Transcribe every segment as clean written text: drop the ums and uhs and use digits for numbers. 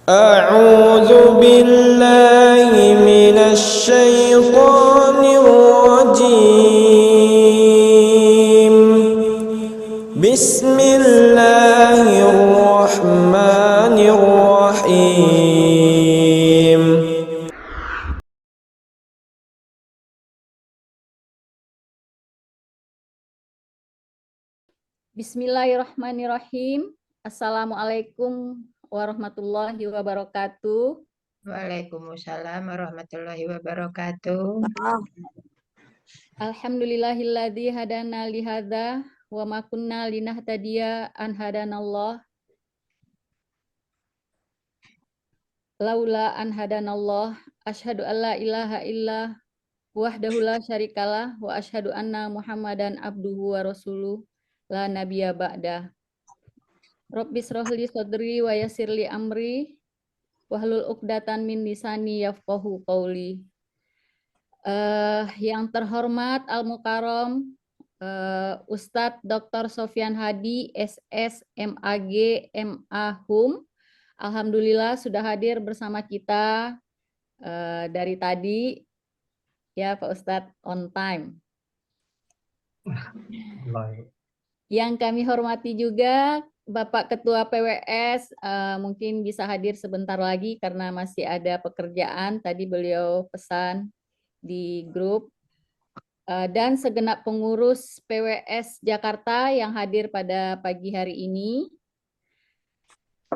أعوذ بالله من الشيطان الرجيم بسم الله الرحمن الرحيم Bismillahirrahmanirrahim. Assalamualaikum warahmatullahi wabarakatuh. Waalaikumsalam warahmatullahi wabarakatuh. Alhamdulillahilladzi hadana lihadza wa ma kunna linahtadiya an hadanallah. Laula an hadanallah, asyhadu an la ilaha illa wahdahu la syarikalah wa asyhadu anna Muhammadan abduhu wa rasuluh la nabiyya ba'da. Rabbis rohli sodri wa yassirli amri wahlul uqdatan min lisani yafqahu qauli. Yang terhormat Al-Mukarram Ustadz Dr. Sofyan Hadi SS MAG MA Hum, alhamdulillah sudah hadir bersama kita dari tadi ya Pak Ustadz, on time. Yang kami hormati juga Bapak Ketua PWS, mungkin bisa hadir sebentar lagi karena masih ada pekerjaan, tadi beliau pesan di grup, dan segenap pengurus PWS Jakarta yang hadir pada pagi hari ini,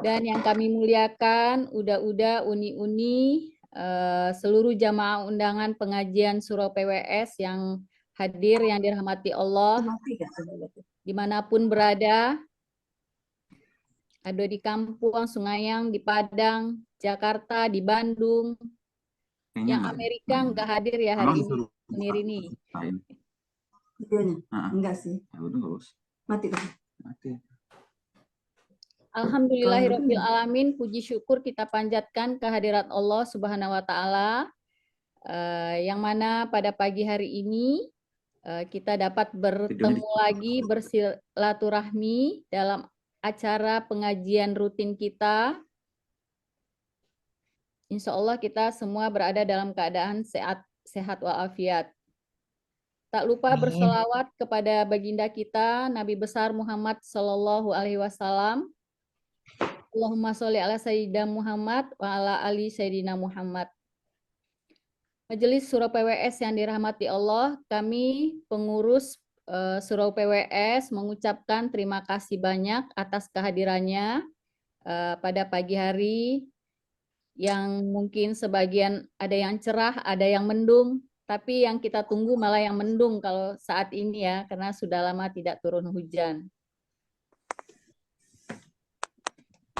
dan yang kami muliakan uda-uda, uni-uni, seluruh jamaah undangan pengajian surau PWS yang hadir, yang dirahmati Allah, dimanapun berada, ada di Kampung, Sungayang, di Padang, Jakarta, di Bandung. Yang Amerika nggak hadir ya hari ini, Munir ini. Enggak sih. Mati. Alhamdulillahirabbil alamin, puji syukur kita panjatkan kehadirat Allah Subhanahu wa taala, yang mana pada pagi hari ini kita dapat bertemu lagi, bersilaturahmi dalam acara pengajian rutin kita. Insya Allah kita semua berada dalam keadaan sehat walafiat. Tak lupa berselawat kepada baginda kita Nabi besar Muhammad Sallallahu Alaihi Wasallam. Allahumma sholli ala Sayyidina Muhammad wa ala ali Sayyidina Muhammad. Majelis Surau PWS yang dirahmati Allah, kami pengurus Surau PWS mengucapkan terima kasih banyak atas kehadirannya pada pagi hari, yang mungkin sebagian ada yang cerah, ada yang mendung, tapi yang kita tunggu malah yang mendung kalau saat ini ya, karena sudah lama tidak turun hujan.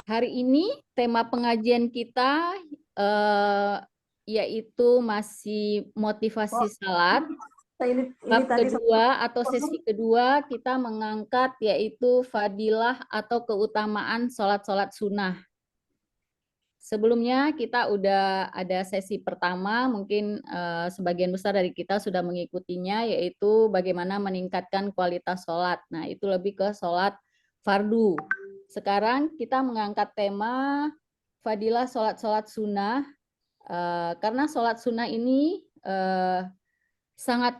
Hari ini tema pengajian kita yaitu masih motivasi salat. Bab kedua atau sesi kedua kita mengangkat yaitu fadilah atau keutamaan sholat-sholat sunnah. Sebelumnya kita udah ada sesi pertama, mungkin sebagian besar dari kita sudah mengikutinya, yaitu bagaimana meningkatkan kualitas sholat. Nah, itu lebih ke sholat fardu. Sekarang kita mengangkat tema fadilah sholat-sholat sunnah, karena sholat sunnah ini sangat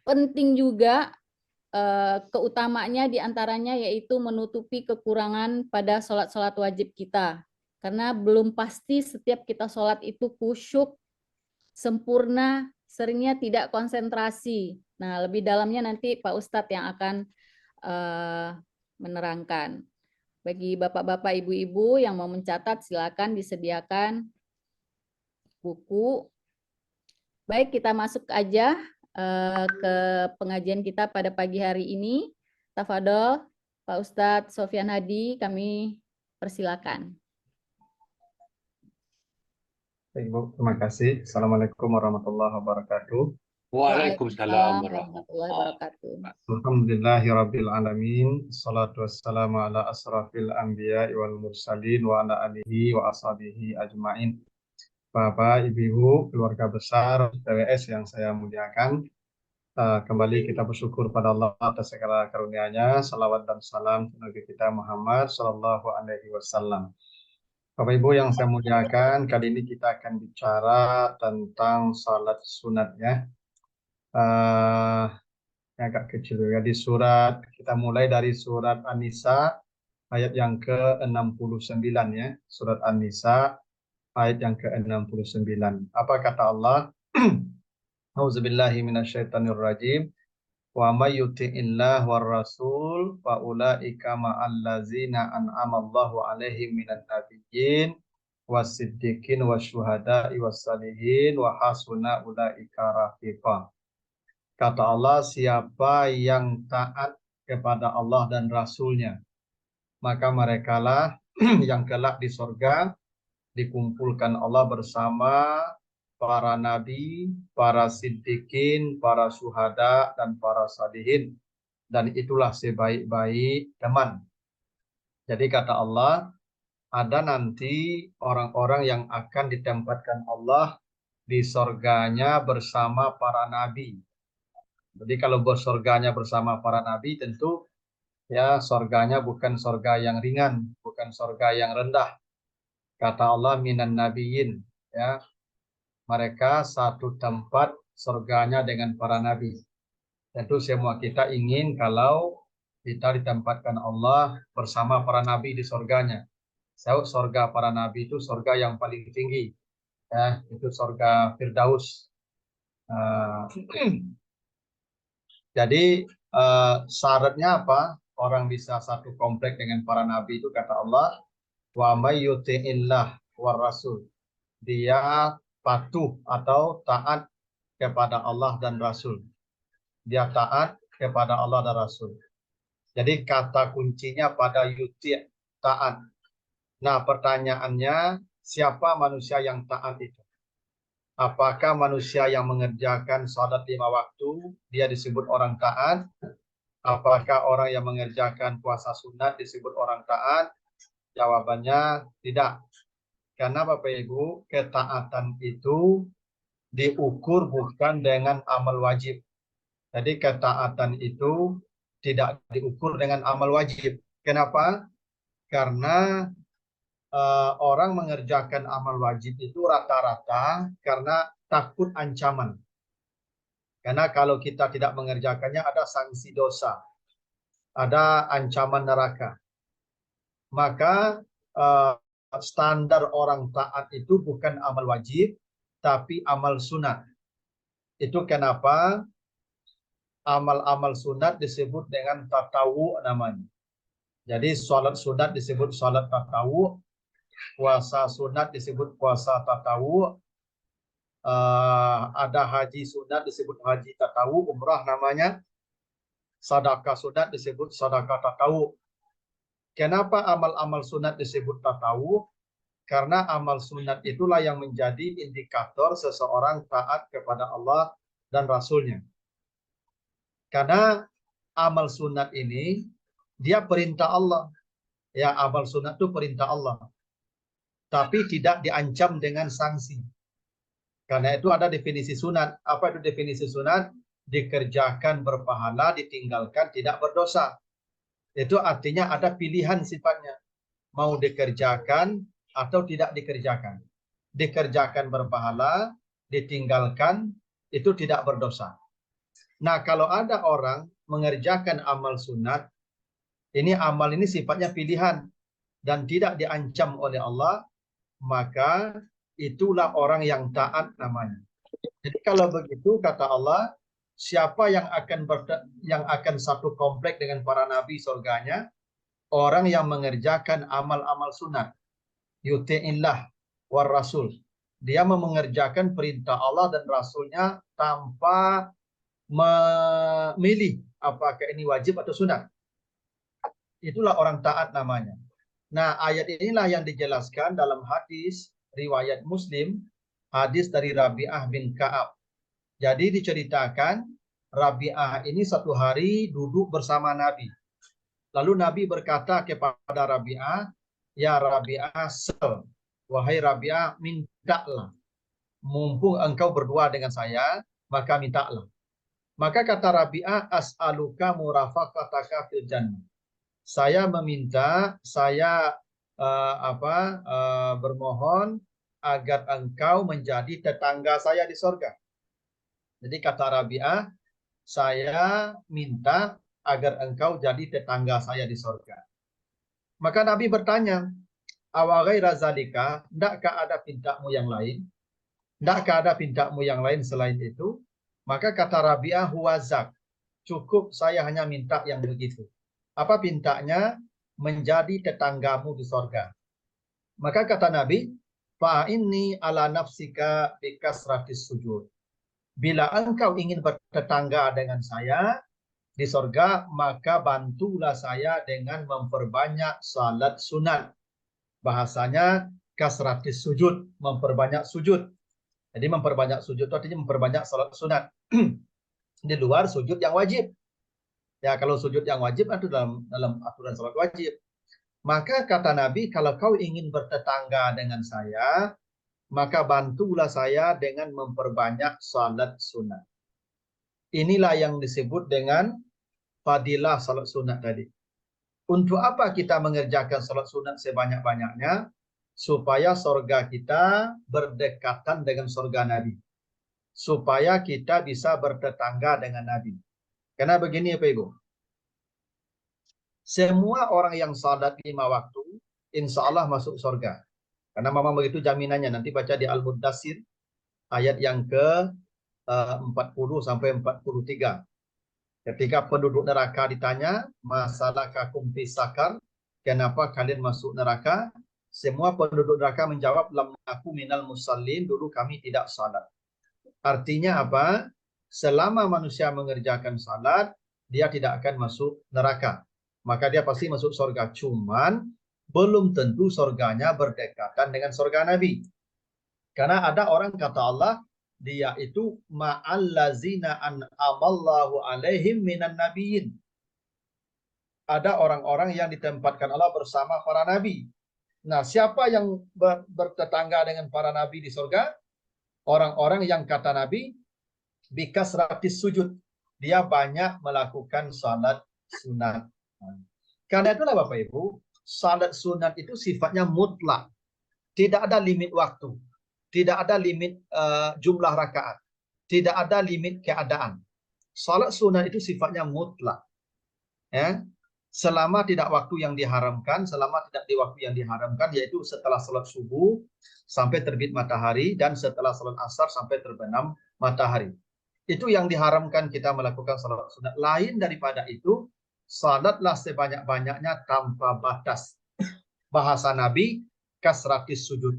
penting juga, keutamaannya diantaranya yaitu menutupi kekurangan pada sholat-sholat wajib kita. Karena belum pasti setiap kita sholat itu khusyuk, sempurna, seringnya tidak konsentrasi. Nah, lebih dalamnya nanti Pak Ustadz yang akan menerangkan. Bagi bapak-bapak, ibu-ibu yang mau mencatat, silakan disediakan buku. Baik, kita masuk aja ke pengajian kita pada pagi hari ini. Tafadhol, Pak Ustadz Sofyan Hadi, kami persilakan. Baik, Bu, terima kasih. Assalamualaikum warahmatullahi wabarakatuh. Waalaikumsalam warahmatullahi wabarakatuh. Alhamdulillahirabbil alamin. Shalatu wassalamu ala asrafil anbiya'i wal mursalin wa ala alihi wa ashabihi ajmain. Bapak, Ibu, keluarga besar PWS yang saya muliakan, kembali kita bersyukur pada Allah atas segala karunia-Nya. Salawat dan salam Nabi kita Muhammad Sallallahu Alaihi Wasallam. Bapak Ibu yang saya muliakan, kali ini kita akan bicara tentang salat sunat ya. Agak kecil ya di surat, kita mulai dari surat An-Nisa ayat yang ke-69 ya. Surat An-Nisa ayat yang ke-69. Apa kata Allah? Auzubillahi minasyaitonirrajim. Wa may yuti'illah war rasul fa ulaika ma'allazina an'amallahu 'alaihim minan nabiyyin wasiddiqin wasyuhada'i wassalihin wa hasuna ulaika rafiqa. Kata Allah, siapa yang taat kepada Allah dan Rasulnya, maka merekalah yang kelak di sorga dikumpulkan Allah bersama para nabi, para siddiqin, para syuhada, dan para salihin. Dan itulah sebaik-baik teman. Jadi kata Allah, ada nanti orang-orang yang akan ditempatkan Allah di sorganya bersama para nabi. Jadi kalau bersorganya bersama para nabi, tentu ya sorganya bukan sorga yang ringan, bukan sorga yang rendah. Kata Allah, minan nabiyyin, ya, mereka satu tempat surganya dengan para nabi. Tentu semua kita ingin kalau kita ditempatkan Allah bersama para nabi di surganya. Surga para nabi itu surga yang paling tinggi. Ya, itu surga Firdaus. Jadi syaratnya apa? Orang bisa satu komplek dengan para nabi itu kata Allah, wa may yuti'illah war rasul. Dia patuh atau taat kepada Allah dan Rasul. Dia taat kepada Allah dan Rasul. Jadi kata kuncinya pada yuti, taat. Nah, pertanyaannya, siapa manusia yang taat itu? Apakah manusia yang mengerjakan salat 5 waktu, dia disebut orang taat? Apakah orang yang mengerjakan puasa sunat disebut orang taat? Jawabannya tidak. Karena Bapak Ibu, ketaatan itu diukur bukan dengan amal wajib. Jadi ketaatan itu tidak diukur dengan amal wajib. Kenapa? Karena orang mengerjakan amal wajib itu rata-rata karena takut ancaman. Karena kalau kita tidak mengerjakannya ada sanksi dosa, ada ancaman neraka. Maka standar orang taat itu bukan amal wajib, tapi amal sunat. Itu kenapa amal-amal sunat disebut dengan tatawu namanya. Jadi sholat sunat disebut sholat tatawu, puasa sunat disebut puasa tatawu, ada haji sunat disebut haji tatawu, umrah namanya, sedekah sunat disebut sedekah tatawu. Kenapa amal-amal sunat disebut tatawu? Karena amal sunat itulah yang menjadi indikator seseorang taat kepada Allah dan Rasulnya. Karena amal sunat ini, dia perintah Allah. Ya, amal sunat itu perintah Allah. Tapi tidak diancam dengan sanksi. Karena itu ada definisi sunat. Apa itu definisi sunat? Dikerjakan berpahala, ditinggalkan tidak berdosa. Itu artinya ada pilihan sifatnya. Mau dikerjakan atau tidak dikerjakan. Dikerjakan berpahala, ditinggalkan itu tidak berdosa. Nah, kalau ada orang mengerjakan amal sunat, ini amal ini sifatnya pilihan dan tidak diancam oleh Allah, maka itulah orang yang taat namanya. Jadi kalau begitu kata Allah, siapa yang akan satu komplek dengan para nabi surganya? Orang yang mengerjakan amal-amal sunat. Yuti'illah war rasul. Dia mengerjakan perintah Allah dan Rasulnya tanpa memilih apakah ini wajib atau sunat. Itulah orang taat namanya. Nah, ayat inilah yang dijelaskan dalam hadis riwayat Muslim, hadis dari Rabi'ah bin Ka'ab. Jadi diceritakan Rabi'ah ini satu hari duduk bersama Nabi. Lalu Nabi berkata kepada Rabi'ah, ya Rabi'ah, wahai Rabi'ah, mintalah. Mumpung engkau berdua dengan saya, maka mintalah. Maka kata Rabi'ah, as'aluka murafaqataka fil jannah. Saya meminta, saya bermohon agar engkau menjadi tetangga saya di sorga. Jadi kata Rabi'ah, saya minta agar engkau jadi tetangga saya di sorga. Maka Nabi bertanya, awa ghaira zalika, ndakkah ada pintamu yang lain? Ndakkah ada pintamu yang lain selain itu? Maka kata Rabi'ah, huwazak, cukup saya hanya minta yang begitu. Apa pintanya? Menjadi tetanggamu di sorga. Maka kata Nabi, fa'inni ala nafsika bikasratis sujud. Bila engkau ingin bertetangga dengan saya di sorga, maka bantulah saya dengan memperbanyak salat sunat. Bahasanya kasratis sujud, memperbanyak sujud. Jadi memperbanyak sujud itu artinya memperbanyak salat sunat. Di luar sujud yang wajib. Ya, kalau sujud yang wajib itu dalam aturan salat wajib. Maka kata Nabi, kalau kau ingin bertetangga dengan saya, maka bantulah saya dengan memperbanyak salat sunat. Inilah yang disebut dengan fadilah salat sunat tadi. Untuk apa kita mengerjakan salat sunat sebanyak-banyaknya? Supaya surga kita berdekatan dengan surga Nabi. Supaya kita bisa bertetangga dengan Nabi. Karena begini Bapak Ibu. Semua orang yang salat 5 waktu, insya Allah masuk surga. Karena memang begitu jaminannya. Nanti baca di Al-Muddatsir ayat yang ke 40 sampai 43. Ketika penduduk neraka ditanya, masalakakum fi sakar, kenapa kalian masuk neraka? Semua penduduk neraka menjawab, lam naku minal musallin, dulu kami tidak salat. Artinya apa? Selama manusia mengerjakan salat, dia tidak akan masuk neraka. Maka dia pasti masuk surga. Cuman belum tentu surganya berdekatan dengan surga Nabi. Karena ada orang kata Allah, dia itu ma'allazina an'amallahu alaihim minan nabiyyin. Ada orang-orang yang ditempatkan Allah bersama para nabi. Nah, siapa yang bertetangga dengan para nabi di surga? Orang-orang yang kata Nabi, bikasratis sujud. Dia banyak melakukan salat sunat. Karena itulah Bapak Ibu, salat sunat itu sifatnya mutlak. Tidak ada limit waktu. Tidak ada limit jumlah rakaat. Tidak ada limit keadaan. Salat sunat itu sifatnya mutlak. Ya. Selama tidak waktu yang diharamkan, selama tidak di waktu yang diharamkan, yaitu setelah salat subuh sampai terbit matahari, dan setelah salat asar sampai terbenam matahari. Itu yang diharamkan kita melakukan salat sunat. Lain daripada itu, salatlah sebanyak-banyaknya tanpa batas. Bahasa Nabi, kasratis sujud.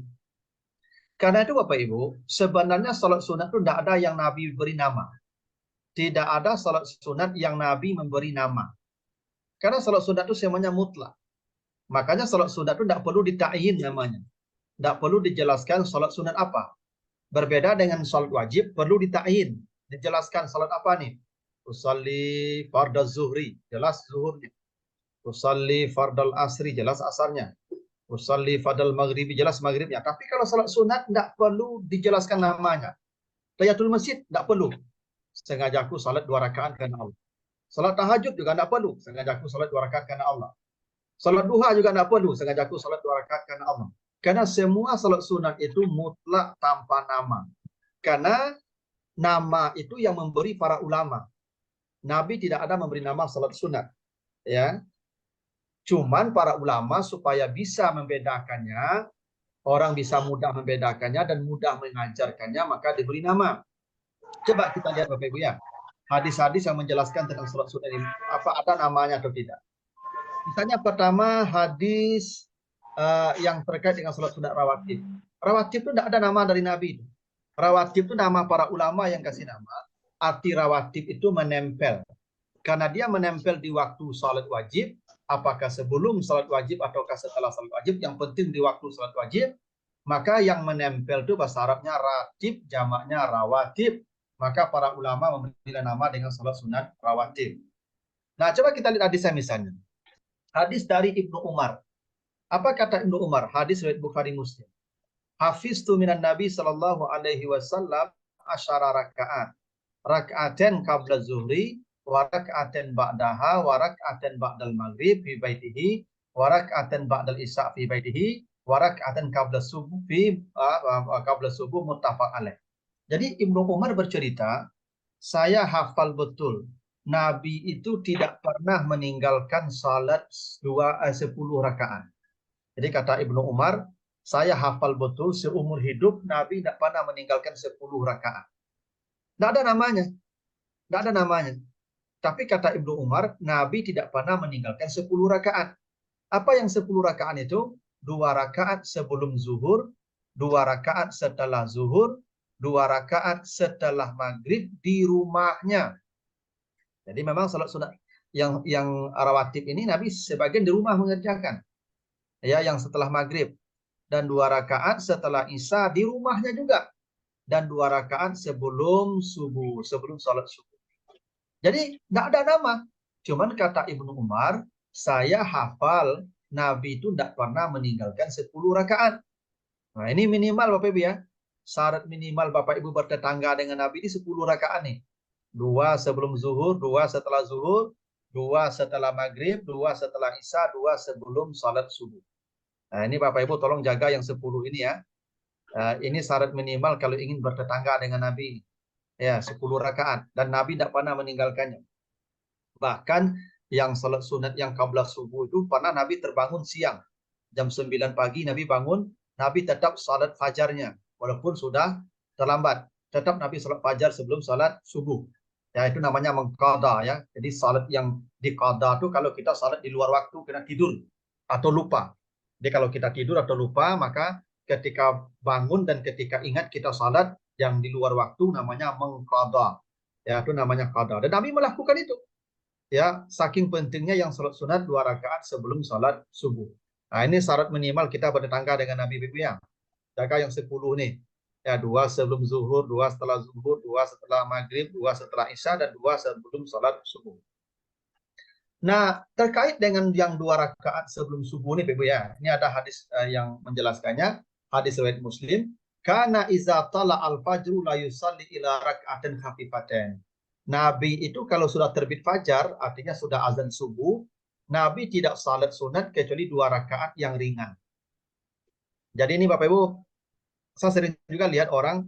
Karena itu Bapak Ibu, sebenarnya salat sunat itu tidak ada yang Nabi beri nama. Tidak ada salat sunat yang Nabi memberi nama. Karena salat sunat itu semuanya mutlak. Makanya salat sunat itu tidak perlu ditakyin namanya. Tidak perlu dijelaskan salat sunat apa. Berbeda dengan salat wajib, perlu ditakyin. Dijelaskan salat apa nih? Usalli fardal zuhri, jelas zuhurnya. Usalli fardal asri, jelas asarnya. Usalli fardal maghribi, jelas maghribnya. Tapi kalau salat sunat tidak perlu dijelaskan namanya. Tahiyatul masjid tidak perlu. Sengaja aku salat 2 rakaat karena Allah. Salat tahajud juga tidak perlu. Sengaja aku salat 2 rakaat karena Allah. Salat duha juga tidak perlu. Sengaja aku salat 2 rakaat karena Allah. Karena semua salat sunat itu mutlak tanpa nama. Karena nama itu yang memberi para ulama. Nabi tidak ada memberi nama salat sunat. Ya. Cuman para ulama supaya bisa membedakannya, orang bisa mudah membedakannya dan mudah mengajarkannya, maka diberi nama. Coba kita lihat Bapak Ibu ya. Hadis-hadis yang menjelaskan tentang salat sunat ini, apa ada namanya atau tidak. Misalnya pertama hadis yang terkait dengan salat sunat rawatib. Rawatib itu tidak ada nama dari Nabi. Rawatib itu nama para ulama yang kasih nama. Arti rawatib itu menempel. Karena dia menempel di waktu salat wajib, apakah sebelum salat wajib ataukah setelah salat wajib, yang penting di waktu salat wajib, maka yang menempel itu bahasa Arabnya ratib, jamaknya rawatib. Maka para ulama memberi nama dengan salat sunat rawatib. Nah, coba kita lihat hadisnya misalnya. Hadis dari Ibnu Umar. Apa kata Ibnu Umar? Hadis riwayat Bukhari Muslim. Hafiztu minan Nabi sallallahu alaihi wasallam asyara rakaat. Rakaaten qabla zuhri wa rakaaten ba'daha wa rakaaten ba'dal maghrib fi baitihi wa rak'atan ba'dal isya fi baitihi, wa rak'atan qabla subuh fi qabla subuh muttafaq alaih. Jadi Ibnu Umar bercerita, saya hafal betul Nabi itu tidak pernah meninggalkan salat 10 rakaat. Jadi kata Ibnu Umar, saya hafal betul seumur hidup Nabi tidak pernah meninggalkan 10 rakaat. Tidak ada namanya. Tidak ada namanya. Tapi kata Ibnu Umar, Nabi tidak pernah meninggalkan 10 rakaat. Apa yang 10 rakaat itu? 2 rakaat sebelum zuhur, 2 rakaat setelah zuhur, 2 rakaat setelah maghrib di rumahnya. Jadi memang salat sunat yang rawatib ini Nabi sebagian di rumah mengerjakan. Ya, yang setelah maghrib. Dan 2 rakaat setelah isya di rumahnya juga. Dan 2 rakaat sebelum subuh, sebelum salat subuh. Jadi tidak ada nama. Cuman kata Ibnu Umar, saya hafal Nabi itu tidak pernah meninggalkan 10 rakaat. Nah ini minimal Bapak Ibu ya. Syarat minimal Bapak Ibu bertetangga dengan Nabi ini 10 rakaat nih. 2 sebelum zuhur, 2 setelah zuhur, 2 setelah maghrib, 2 setelah isya, 2 sebelum salat subuh. Nah ini Bapak Ibu tolong jaga yang 10 ini ya. Ini syarat minimal kalau ingin bertetangga dengan Nabi. Ya 10 rakaat. Dan Nabi tidak pernah meninggalkannya. Bahkan yang salat sunat yang qabla subuh itu pernah Nabi terbangun siang. Jam 9 pagi Nabi bangun, Nabi tetap salat fajarnya. Walaupun sudah terlambat. Tetap Nabi salat fajar sebelum salat subuh. Ya itu namanya mengqadha ya. Jadi salat yang diqadha itu kalau kita salat di luar waktu kena tidur atau lupa. Jadi kalau kita tidur atau lupa maka ketika bangun dan ketika ingat kita salat yang di luar waktu namanya mengqadha. Ya itu namanya qadha. Dan Nabi melakukan itu. Ya, saking pentingnya yang salat sunat 2 rakaat sebelum salat subuh. Nah, ini syarat minimal kita bertetangga dengan Nabi Bibi ya. Jaga yang 10 nih. Ya, 2 sebelum zuhur, 2 setelah zuhur, 2 setelah maghrib, 2 setelah isya, dan 2 sebelum salat subuh. Nah, terkait dengan yang 2 rakaat sebelum subuh nih Bibi ya. Ini ada hadis yang menjelaskannya. Hadis riwayat Muslim. Kana iza tala al-fajru la yusalli ila rak'atin khafifatain. Nabi itu kalau sudah terbit fajar, artinya sudah azan subuh, Nabi tidak salat sunat kecuali 2 rakaat yang ringan. Jadi ini Bapak Ibu, saya sering juga lihat orang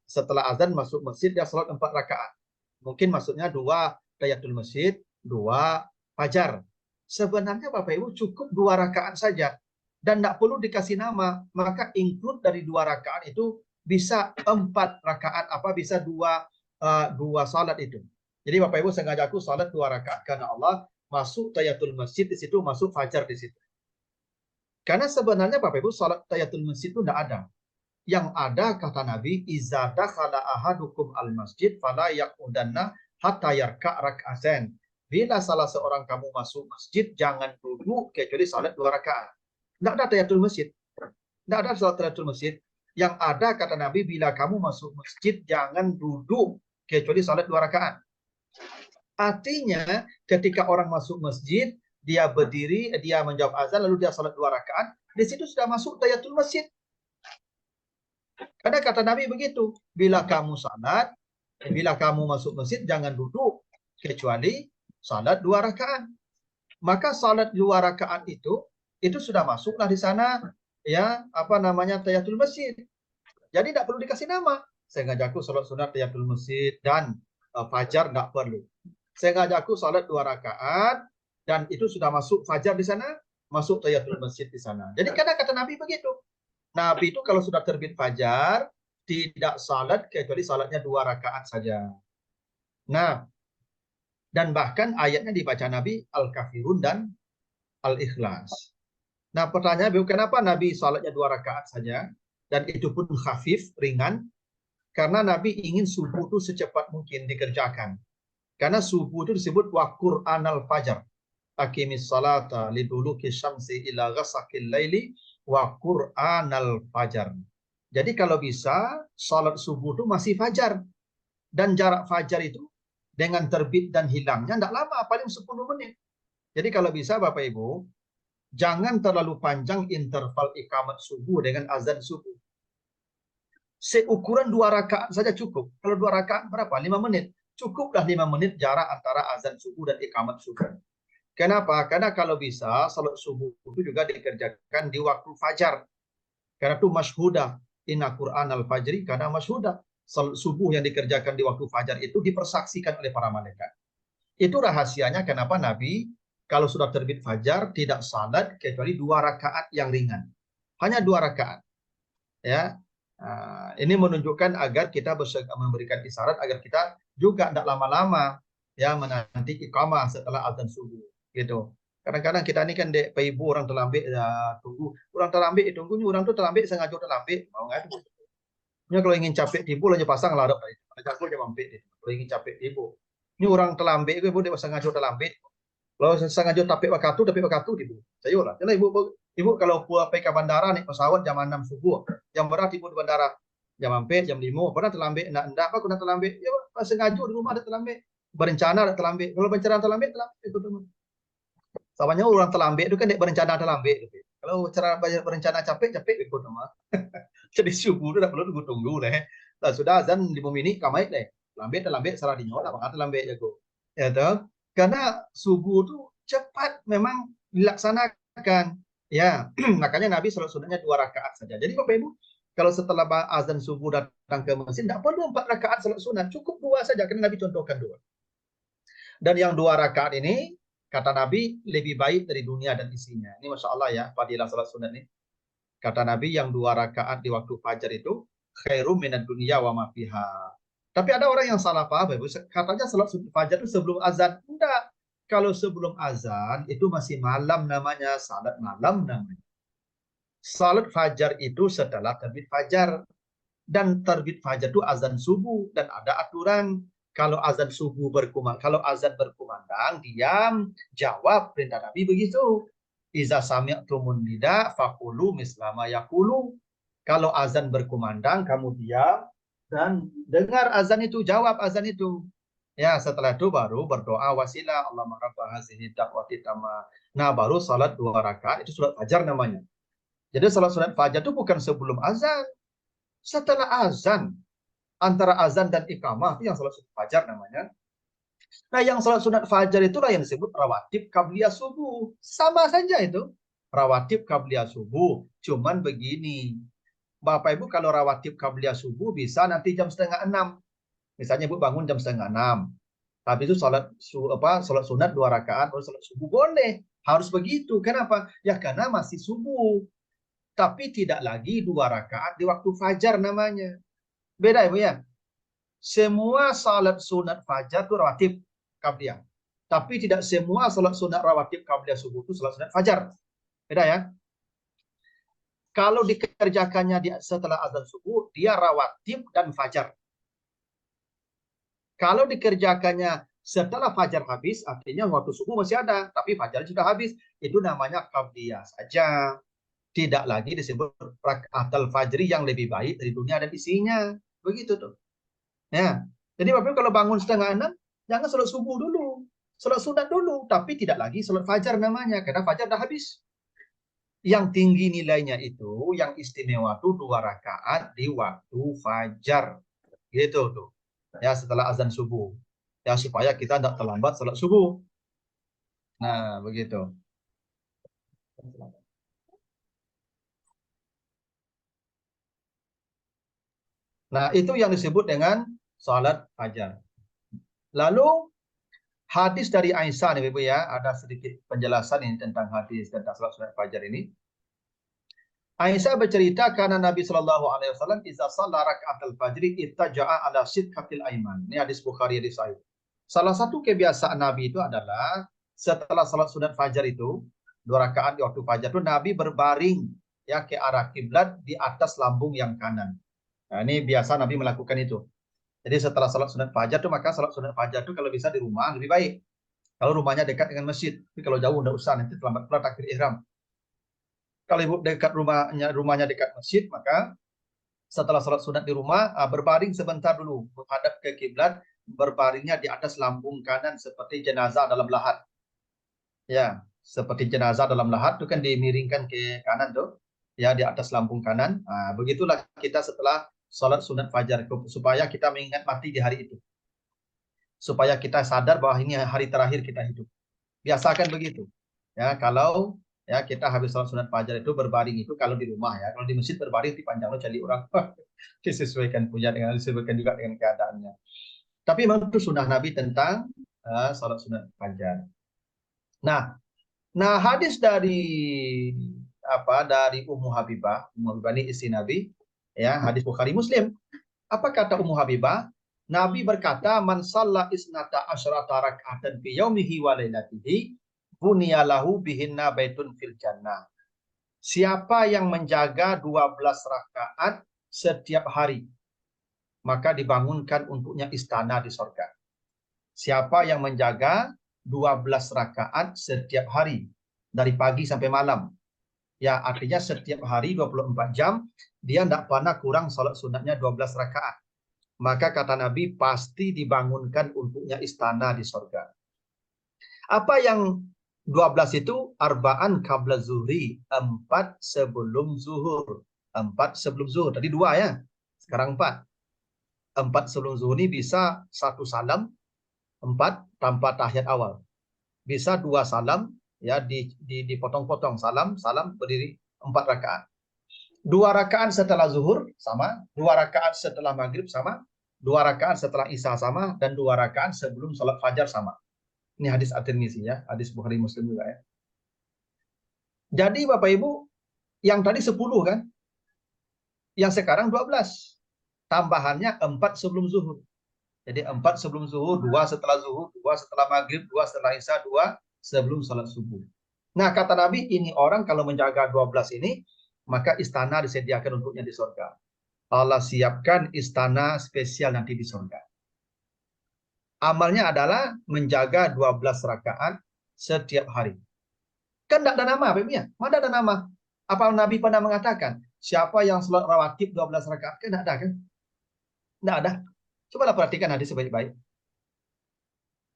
setelah azan masuk masjid dia salat 4 rakaat. Mungkin maksudnya 2 tahiyatul masjid, 2 fajar. Sebenarnya Bapak Ibu cukup 2 rakaat saja dan tidak perlu dikasih nama. Maka include dari 2 rakaat itu bisa 4 rakaat, bisa 2 salat itu. Jadi Bapak Ibu sengaja aku salat 2 rakaat karena Allah, masuk tahiyatul masjid di situ, masuk fajar di situ. Karena sebenarnya Bapak Ibu salat tahiyatul masjid itu tidak ada. Yang ada kata Nabi, iza dakhala ahadukum al-masjid fala yaqudanna hatta yarka' rak'atain. Bila salah seorang kamu masuk masjid, jangan duduk kecuali salat 2 rakaat. Tidak ada tahiyatul masjid. Tidak ada salat tahiyatul masjid. Yang ada kata Nabi, bila kamu masuk masjid, jangan duduk kecuali salat 2 rakaat. Artinya ketika orang masuk masjid, dia berdiri, dia menjawab azan, lalu dia salat 2 rakaat, di situ sudah masuk tahiyatul masjid. Karena kata Nabi begitu, bila kamu salat, bila kamu masuk masjid, jangan duduk kecuali salat 2 rakaat. Maka salat 2 rakaat itu sudah masuklah di sana ya tahiyatul masjid. Jadi tidak perlu dikasih nama. Saya ngajakku salat sunat tahiyatul masjid dan fajar tidak perlu. Saya ngajakku salat 2 rakaat dan itu sudah masuk fajar di sana, masuk tahiyatul masjid di sana. Jadi kadang kata Nabi begitu. Nabi itu kalau sudah terbit fajar tidak salat kecuali salatnya 2 rakaat saja. Nah, dan bahkan ayatnya dibaca Nabi Al-Kafirun dan Al-Ikhlas. Nah, pertanyaan kenapa Nabi salatnya 2 rakaat saja dan itu pun khafif, ringan? Karena Nabi ingin subuh itu secepat mungkin dikerjakan. Karena subuh itu disebut wa Qur'anal fajar. Aqimis salata liduluki syamsi ila ghasaqil laili wa Qur'anal fajar. Jadi kalau bisa salat subuh itu masih fajar. Dan jarak fajar itu dengan terbit dan hilangnya tidak lama, paling 10 menit. Jadi kalau bisa Bapak Ibu, jangan terlalu panjang interval iqamat subuh dengan azan subuh. Seukuran 2 rakaat saja cukup. Kalau 2 rakaat berapa? 5 menit. Cukuplah 5 menit jarak antara azan subuh dan iqamat subuh. Kenapa? Karena kalau bisa salat subuh itu juga dikerjakan di waktu fajar. Karena itu masyhudah. Inna Qur'an al-fajri karena masyhudah. Salat subuh yang dikerjakan di waktu fajar itu dipersaksikan oleh para malaikat. Itu rahasianya kenapa Nabi kalau sudah terbit fajar tidak salat kecuali 2 rakaat yang ringan. Hanya 2 rakaat. Ya. Ini menunjukkan agar kita memberikan isyarat agar kita juga tidak lama-lama ya menanti iqamah setelah azan subuh gitu. Kadang-kadang kita ini kan dek ibu orang terlambat ya, tunggu orang terlambat tunggunya orang tuh terlambat sengaja terlambat mau nggak? Ini kalau ingin capek tibu aja pasang ladap tadi. Ada aku jam 4 kalau ingin capek tibu. Ini orang terlambat gue boleh sengaja terlambat. Kalau sengaja tapi waktu tibu. Saya lah. Jadi ibu kalau pergi ke bandara naik pesawat jam 6 subuh. Jam berapa ibu di bandara? Jam 4, jam 5. Pernah terlambat? Enggak apa kena terlambat. Ya sengaja di rumah ada terlambat. Berencana ada terlambat. Kalau berencana terlambat itu teman. Soalnya orang terlambat itu kan dia berencana terlambat. Kalau cara berencana capek ikut sama. Jadi subuh itu tak perlu tunggu lah. Nah, sudah azan 5 menit kamait deh. Terlambat salah dinyola bakal terlambat jago. Ya toh? Karena subuh itu cepat memang dilaksanakan. Ya, makanya Nabi salat sunatnya 2 rakaat saja. Jadi Bapak Ibu, kalau setelah azan subuh datang ke masjid, tidak perlu 4 rakaat salat sunat, cukup 2 saja karena Nabi contohkan 2. Dan yang 2 rakaat ini kata Nabi lebih baik dari dunia dan isinya. Ini Masya Allah ya, fadilah salat sunat ini. Kata Nabi yang 2 rakaat di waktu fajar itu khairum minad dunya wa ma fiha. Tapi ada orang yang salah paham, katanya salat fajar itu sebelum azan. Enggak. Kalau sebelum azan itu masih malam namanya, salat malam namanya. Salat fajar itu setelah terbit fajar. Dan terbit fajar itu azan subuh dan ada aturan. Kalau azan subuh kalau azan berkumandang, diam, jawab perintah Nabi begitu. Iza sami'tumun nida faqulu mislama yaqulu. Kalau azan berkumandang, kamu diam dan dengar azan itu, jawab azan itu. Ya, setelah itu baru berdoa wasilah Allahumma rabb hazihi da'wati tamma. Nah, baru salat 2 rakaat itu salat fajar namanya. Jadi salat fajar itu bukan sebelum azan. Setelah azan, antara azan dan iqamah itu yang salat fajar namanya. Nah, yang salat sunat fajar itulah yang disebut rawatib qabliyah subuh. Sama saja itu. Rawatib qabliyah subuh. Cuman begini. Bapak Ibu kalau rawatib qabliyah subuh bisa nanti jam 5:30. Misalnya Ibu bangun jam 5:30. Habis itu salat sunat 2 rakaat, baru salat subuh boleh. Harus begitu. Kenapa? Ya karena masih subuh. Tapi tidak lagi 2 rakaat di waktu fajar namanya. Beda Ibu ya. Semua salat sunat fajar itu rawatib qabliyah. Tapi tidak semua salat sunat rawatib qabliyah subuh itu salat sunat fajar. Beda ya. Kalau dikerjakannya setelah azan subuh, dia rawatib dan fajar. Kalau dikerjakannya setelah fajar habis, artinya waktu subuh masih ada, tapi fajar sudah habis. Itu namanya qabliyah saja. Tidak lagi disebut rakaatul fajri yang lebih baik dari dunia dan isinya. Begitu tuh. Ya. Jadi Bapak kalau bangun 5:30, jangan salat subuh dulu. Salat sunat dulu, tapi tidak lagi salat fajar namanya, karena fajar dah habis. Yang tinggi nilainya itu, yang istimewa itu 2 rakaat di waktu fajar. Gitu tuh. Ya, setelah azan subuh. Ya, supaya kita tidak terlambat salat subuh. Nah, begitu. Nah, itu yang disebut dengan salat fajar. Lalu, hadis dari Aisyah nih Ibu ya, ada sedikit penjelasan ini tentang hadis tentang salat fajar ini. Aisyah bercerita karena Nabi Shallallahu Alaihi Wasallam iza shalla rakaatul fajri ittaja'a ala sidqatil aiman. Ini hadis Bukhari di Sahih. Salah satu kebiasaan Nabi itu adalah setelah salat sunat fajar itu 2 rakaat di waktu fajar itu Nabi berbaring ya ke arah kiblat di atas lambung yang kanan. Nah, ini biasa Nabi melakukan itu. Jadi setelah salat sunat fajar itu maka salat sunat fajar itu kalau bisa di rumah lebih baik. Kalau rumahnya dekat dengan masjid, tapi kalau jauh tidak usah nanti terlambat pula takbir ihram. Kalau Ibu dekat rumahnya dekat masjid, maka setelah salat sunat di rumah, berbaring sebentar dulu, menghadap ke kiblat, berbaringnya di atas lambung kanan seperti jenazah dalam lahat. Ya, seperti jenazah dalam lahat itu kan dimiringkan ke kanan tuh, ya di atas lambung kanan. Nah, begitulah kita setelah salat sunat fajar supaya kita mengingat mati di hari itu. Supaya kita sadar bahwa ini hari terakhir kita hidup. Biasakan begitu. Ya, kalau ya kita habis sholat sunat fajar itu berbaring itu kalau di rumah ya. Kalau di masjid berbaring di panjang lo cari orang. Disesuaikan punya dengan disesuaikan juga dengan keadaannya. Tapi memang itu sunnah Nabi tentang sholat sunat fajar. Nah, hadis dari Ummu Habibah ini istri Nabi, ya, hadis Bukhari Muslim. Apa kata Ummu Habibah? Nabi berkata, "Man shalla isnata asyrata rak'atan fi yaumihi wa lailatihi, bunyalahu bihinna baitun fil jannah." Siapa yang menjaga 12 rakaat setiap hari, maka dibangunkan untuknya istana di surga. Siapa yang menjaga 12 rakaat setiap hari dari pagi sampai malam. Ya, artinya setiap hari 24 jam dia tidak pernah kurang salat sunatnya 12 rakaat. Maka kata Nabi pasti dibangunkan untuknya istana di surga. Apa yang 12 itu? Arba'an qabla zuhri, 4 sebelum zuhur. 4 sebelum zuhur. Tadi 2 ya. Sekarang 4. 4 sebelum zuhur ini bisa 1 salam, 4 tanpa tahiyat awal. Bisa 2 salam, ya dipotong-potong salam berdiri 4 rakaat. 2 rakaat setelah zuhur sama, 2 rakaat setelah maghrib sama, 2 rakaat setelah isya sama, dan 2 rakaat sebelum sholat fajar sama. Ini hadis At-Tirmizi ya, hadis Bukhari Muslim juga ya. Jadi Bapak Ibu, yang tadi 10 kan, yang sekarang 12. Tambahannya 4 sebelum zuhur. Jadi 4 sebelum zuhur, 2 setelah zuhur, 2 setelah maghrib, 2 setelah isya, 2 sebelum sholat subuh. Nah, kata Nabi, ini orang kalau menjaga 12 ini, maka istana disediakan untuknya di surga. Allah siapkan istana spesial nanti di surga. Amalnya adalah menjaga 12 rakaat setiap hari. Kan tidak ada nama, Bapak ya? Mana ada nama? Apa Nabi pernah mengatakan, siapa yang sholat rawatib 12 rakaat? Kan tidak ada kan? Tidak ada. Coba perhatikan hadis sebaik-baik.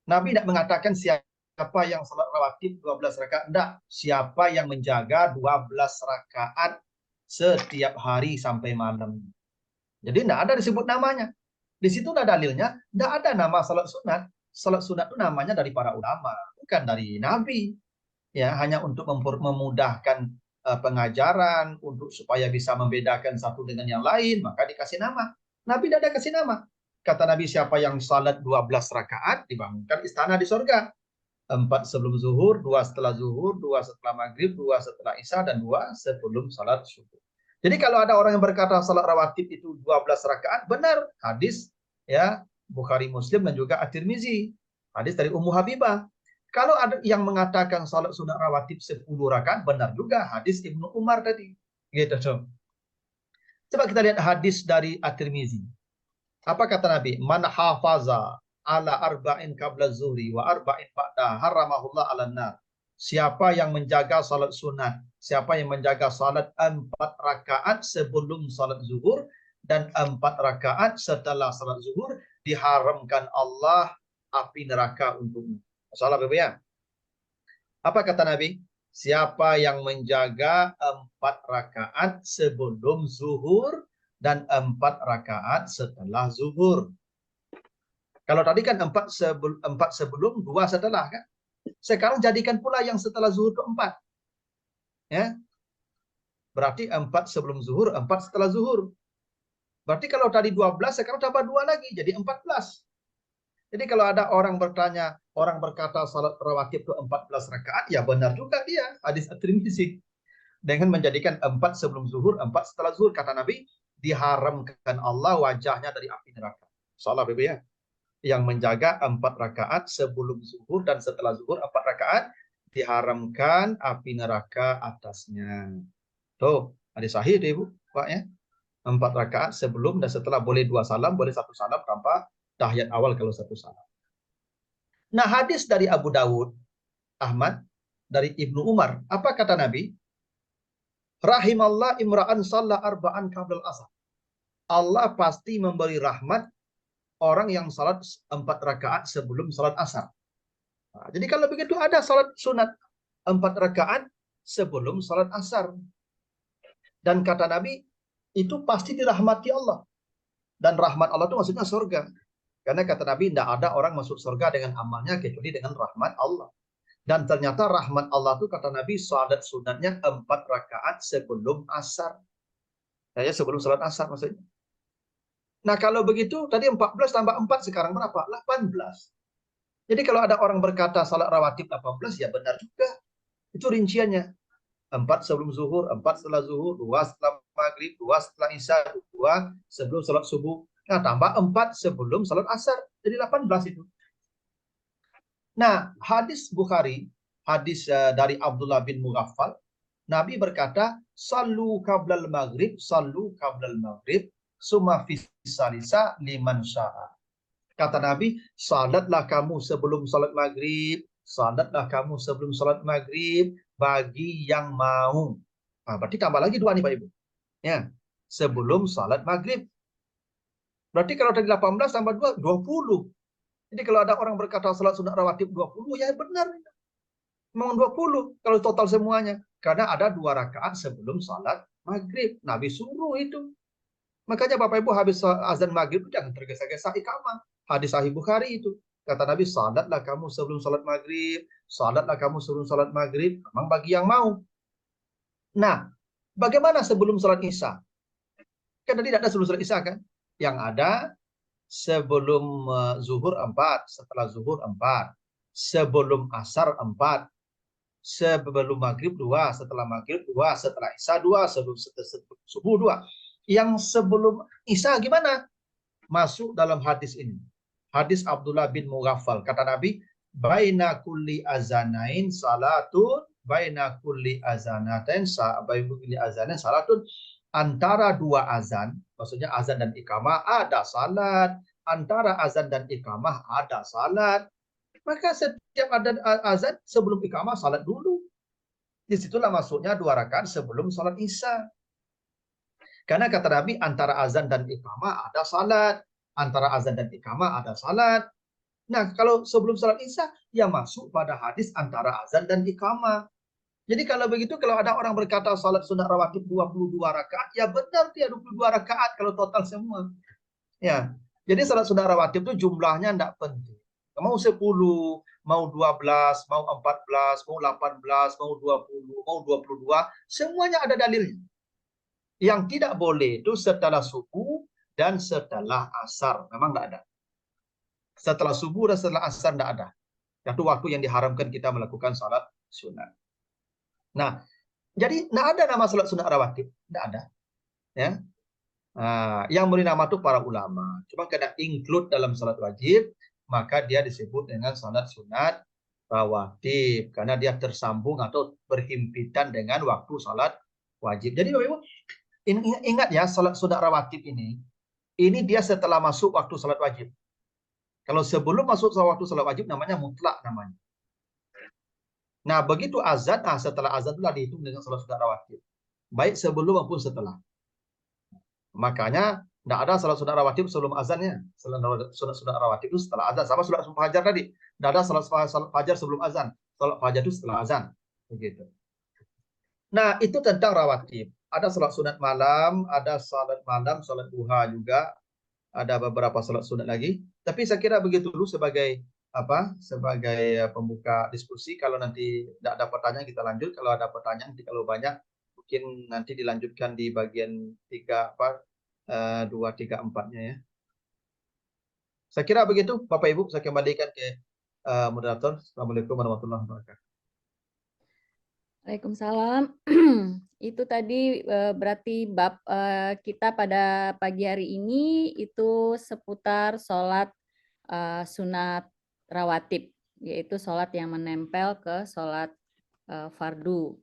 Nabi tidak mengatakan siapa yang sholat rawatib 12 rakaat. Tidak. Siapa yang menjaga 12 rakaat setiap hari sampai malam. Jadi tidak ada disebut namanya. Di situ ada dalilnya. Tidak ada nama salat sunat. Salat sunat itu namanya dari para ulama, bukan dari Nabi. Ya, hanya untuk memudahkan pengajaran, untuk supaya bisa membedakan satu dengan yang lain, maka dikasih nama. Nabi tidak ada kasih nama. Kata Nabi, siapa yang salat 12 rakaat dibangunkan istana di surga. 4 sebelum zuhur, 2 setelah zuhur, 2 setelah maghrib, 2 setelah isya, dan 2 sebelum salat subuh. Jadi kalau ada orang yang berkata salat rawatib itu 12 rakaat, benar. Hadis ya Bukhari Muslim dan juga At-Tirmizi. Hadis dari Ummu Habibah. Kalau ada yang mengatakan salat sunat rawatib 10 rakaat, benar juga. Hadis Ibnu Umar tadi. Gitu, coba kita lihat hadis dari At-Tirmizi. Apa kata Nabi? Man hafaza ala arba'in qabla zuhri wa arba'in ba'da haramahullah ala nar. Siapa yang menjaga salat sunat, siapa yang menjaga salat 4 rakaat sebelum salat zuhur dan 4 rakaat setelah salat zuhur, diharamkan Allah api neraka untukmu. Salah Bapak ya. Apa kata Nabi? Siapa yang menjaga 4 rakaat sebelum zuhur dan 4 rakaat setelah zuhur. Kalau tadi kan 4 sebelum, 2 setelah kan. Sekarang jadikan pula yang setelah zuhur ke 4. Ya. Berarti 4 sebelum zuhur, 4 setelah zuhur. Berarti kalau tadi 12, sekarang tambah 2 lagi, jadi 14. Jadi kalau ada orang bertanya, orang berkata salat rawatib itu 14 rakaat, ya benar juga dia, hadis At-Tirmizi. Dengan menjadikan 4 sebelum zuhur, 4 setelah zuhur, kata Nabi, diharamkan Allah wajahnya dari api neraka. Salah Bapak ya. Yang menjaga 4 rakaat sebelum zuhur dan setelah zuhur 4 rakaat, diharamkan api neraka atasnya. Tuh, hadis sahih deh Ibu, Pak ya. 4 rakaat sebelum dan setelah, boleh 2 salam, boleh 1 salam tanpa tahiyat awal kalau 1 salam. Nah, hadis dari Abu Dawud, Ahmad, dari Ibnu Umar, apa kata Nabi? Rahimallah imra'an shalla arba'an qablal asar. Allah pasti memberi rahmat orang yang salat 4 rakaat sebelum salat asar. Nah, jadi kalau begitu ada salat sunat 4 rakaat sebelum salat asar. Dan kata Nabi, itu pasti dirahmati Allah. Dan rahmat Allah itu maksudnya surga. Karena kata Nabi, tidak ada orang masuk surga dengan amalnya kecuali dengan rahmat Allah. Dan ternyata rahmat Allah itu kata Nabi, salat sunatnya 4 rakaat sebelum asar. Ya, sebelum salat asar maksudnya. Nah kalau begitu tadi 14 tambah 4 sekarang berapa? 18. Jadi kalau ada orang berkata salat rawatib 18 ya benar juga. Itu rinciannya. 4 sebelum zuhur, 4 setelah zuhur, 2 setelah maghrib, 2 setelah isya, 2 sebelum salat subuh. Nah tambah 4 sebelum salat asar. Jadi 18 itu. Nah hadis Bukhari, hadis dari Abdullah bin Mughaffal, Nabi berkata, sallu qablal maghrib, sallu qablal maghrib, summa fis salisa liman sya'a. Kata Nabi, salatlah kamu sebelum salat maghrib, salatlah kamu sebelum salat maghrib bagi yang mau. Nah, berarti tambah lagi 2 nih Pak Ibu. Ya, sebelum salat maghrib. Berarti kalau tadi 18 tambah 2, 20. Jadi kalau ada orang berkata salat sunat rawatib 20, ya benar. Memang 20 kalau total semuanya. Karena ada 2 rakaat sebelum salat maghrib. Nabi suruh itu. Makanya Bapak Ibu habis azan maghrib jangan tergesa-gesa iqamah. Hadis Sahih Bukhari itu. Kata Nabi, salatlah kamu sebelum salat maghrib. Salatlah kamu sebelum salat maghrib. Memang bagi yang mau. Nah, bagaimana sebelum salat isya? Kan tadi tidak ada sebelum salat isya kan? Yang ada sebelum zuhur 4. Setelah zuhur 4. Sebelum asar 4. Sebelum maghrib 2, setelah maghrib 2, setelah isya 2, sebelum subuh 2. Yang sebelum isya gimana? Masuk dalam hadis ini. Hadis Abdullah bin Mughaffal. Kata Nabi, baina kulli azanain salatun, baina kulli azanatain salatun. Antara 2 azan, maksudnya azan dan iqamah ada salat. Antara azan dan iqamah ada salat. Maka setiap ada azan sebelum iqamah salat dulu. Disitulah masuknya 2 rakaat sebelum salat isya. Karena kata Nabi antara azan dan iqamah ada salat. Antara azan dan iqamah ada salat. Nah kalau sebelum salat isya ya masuk pada hadis antara azan dan iqamah. Jadi kalau begitu kalau ada orang berkata salat sunat rawatib 22 rakaat ya benar dia 22 rakaat kalau total semua. Ya. Jadi salat sunat rawatib itu jumlahnya tidak penting. Mau 10, mau 12, mau 14, mau 18, mau 20, mau 22, semuanya ada dalilnya. Yang tidak boleh itu setelah subuh dan setelah asar. Memang tidak ada. Setelah subuh dan setelah asar tidak ada. Itu waktu yang diharamkan kita melakukan salat sunat. Nah, jadi tidak ada nama salat sunat rawatib. Tidak ada. Ya. Nah, yang beri nama itu para ulama. Cuma karena include dalam salat wajib, maka dia disebut dengan salat sunat rawatib. Karena dia tersambung atau berhimpitan dengan waktu salat wajib. Jadi Bapak Ibu, ingat ya, salat sunat rawatib ini dia setelah masuk waktu salat wajib. Kalau sebelum masuk waktu salat wajib namanya mutlak namanya. Nah, begitu azan, setelah azan itulah dihitung dengan salat sunat rawatib. Baik sebelum maupun setelah. Makanya tidak ada salat sunat rawatib sebelum azannya. Sunat rawatib itu setelah azan. Sama salat fajar tadi. Tidak ada salat fajar sebelum azan. Salat fajar itu setelah azan. Begitu. Nah, itu tentang rawatib. Ada salat sunat malam, ada salat malam, salat duha juga. Ada beberapa salat sunat lagi. Tapi saya kira begitu dulu sebagai sebagai pembuka diskusi. Kalau nanti tidak ada pertanyaan kita lanjut. Kalau ada pertanyaan, kalau banyak mungkin nanti dilanjutkan di bagian 2, 3, 4-nya ya. Saya kira begitu Bapak Ibu. Saya kembalikan ke moderator. Assalamualaikum warahmatullahi wabarakatuh. Waalaikumsalam. Itu tadi berarti bab kita pada pagi hari ini itu seputar sholat sunat rawatib, yaitu sholat yang menempel ke sholat fardu.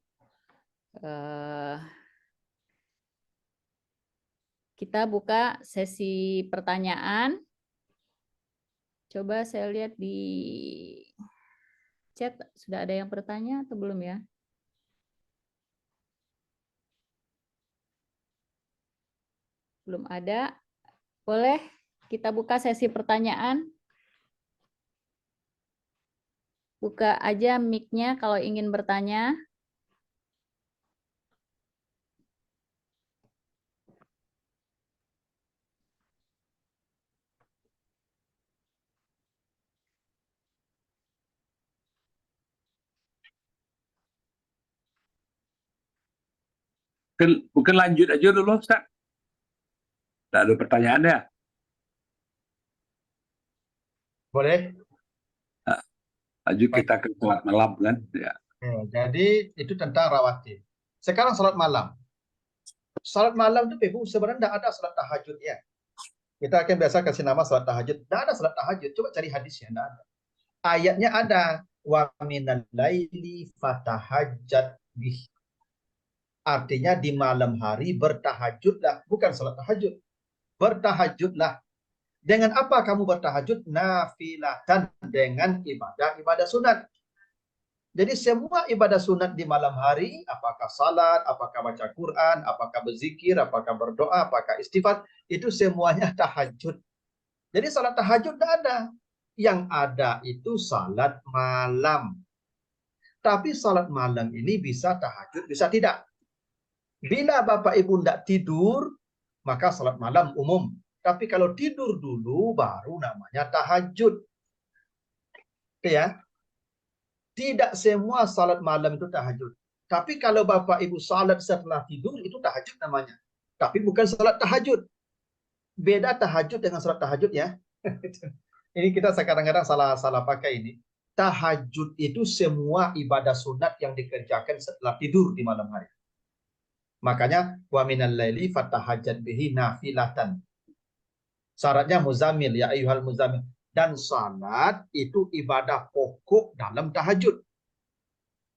Kita buka sesi pertanyaan. Coba saya lihat di chat, sudah ada yang bertanya atau belum ya? Belum ada. Boleh kita buka sesi pertanyaan? Buka aja mic-nya kalau ingin bertanya. Mungkin lanjut aja dulu, Ustaz. Tak ada pertanyaan ya? Boleh? Lanjut kita ke sholat malam kan? Ya. Jadi itu tentang rawatib. Sekarang salat malam. Salat malam itu Ibu sebenarnya tidak ada salat tahajud ya. Kita akan biasa kasih nama salat tahajud. Tidak ada salat tahajud. Coba cari hadisnya, tidak ada. Ayatnya ada. Wa minal laili fatahajjat bih. Artinya di malam hari bertahajudlah, bukan salat tahajud. Bertahajudlah. Dengan apa kamu bertahajud? Nafilatan, dengan ibadah sunat. Jadi semua ibadah sunat di malam hari, apakah salat, apakah baca Quran, apakah berzikir, apakah berdoa, apakah istighfar, itu semuanya tahajud. Jadi salat tahajud tidak ada. Yang ada itu salat malam. Tapi salat malam ini bisa tahajud, bisa tidak. Bila Bapak Ibu tidak tidur, maka salat malam umum. Tapi kalau tidur dulu, baru namanya tahajud. Oke ya? Tidak semua salat malam itu tahajud. Tapi kalau Bapak Ibu salat setelah tidur, itu tahajud namanya. Tapi bukan salat tahajud. Beda tahajud dengan salat tahajud ya. Ini kita kadang-kadang salah pakai ini. Tahajud itu semua ibadah sunat yang dikerjakan setelah tidur di malam hari. Makanya wa minal laili fatahajjat bihi nafilatan. Syaratnya muzammil, ya ayyuhal muzammil. Dan salat itu ibadah pokok dalam tahajud.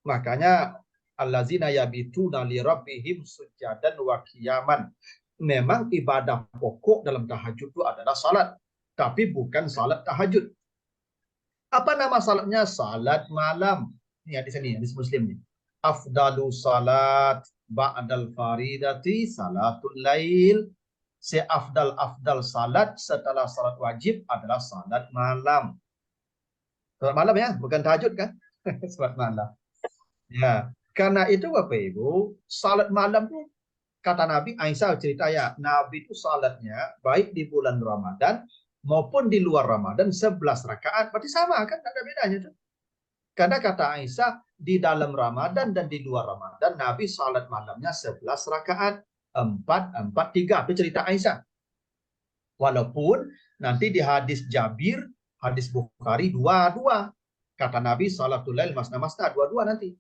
Makanya allazina yabituna li rabbihim sujadan wa qiyaman. Memang ibadah pokok dalam tahajud itu adalah salat, tapi bukan salat tahajud. Apa nama salatnya? Salat malam. Ini di sini, hadis Muslim nih. Afdalu salat ba'dal faridati salatul lail. Seafdal salat setelah salat wajib adalah salat malam. Salat malam ya, bukan tahajud kan? Salat malam. Ya, karena itu Bapak Ibu, salat malam tuh kata Nabi, Aisyah cerita ya, Nabi itu salatnya baik di bulan Ramadan maupun di luar Ramadan 11 rakaat. Berarti sama kan? Tidak ada bedanya tuh. Karena kata Aisyah, di dalam Ramadan dan di luar Ramadan Nabi salat malamnya 11 rakaat. 4-4-3 itu cerita Aisyah. Walaupun nanti di hadis Jabir, hadis Bukhari 2-2. Kata Nabi salatul lail masna-masna 2-2 nanti.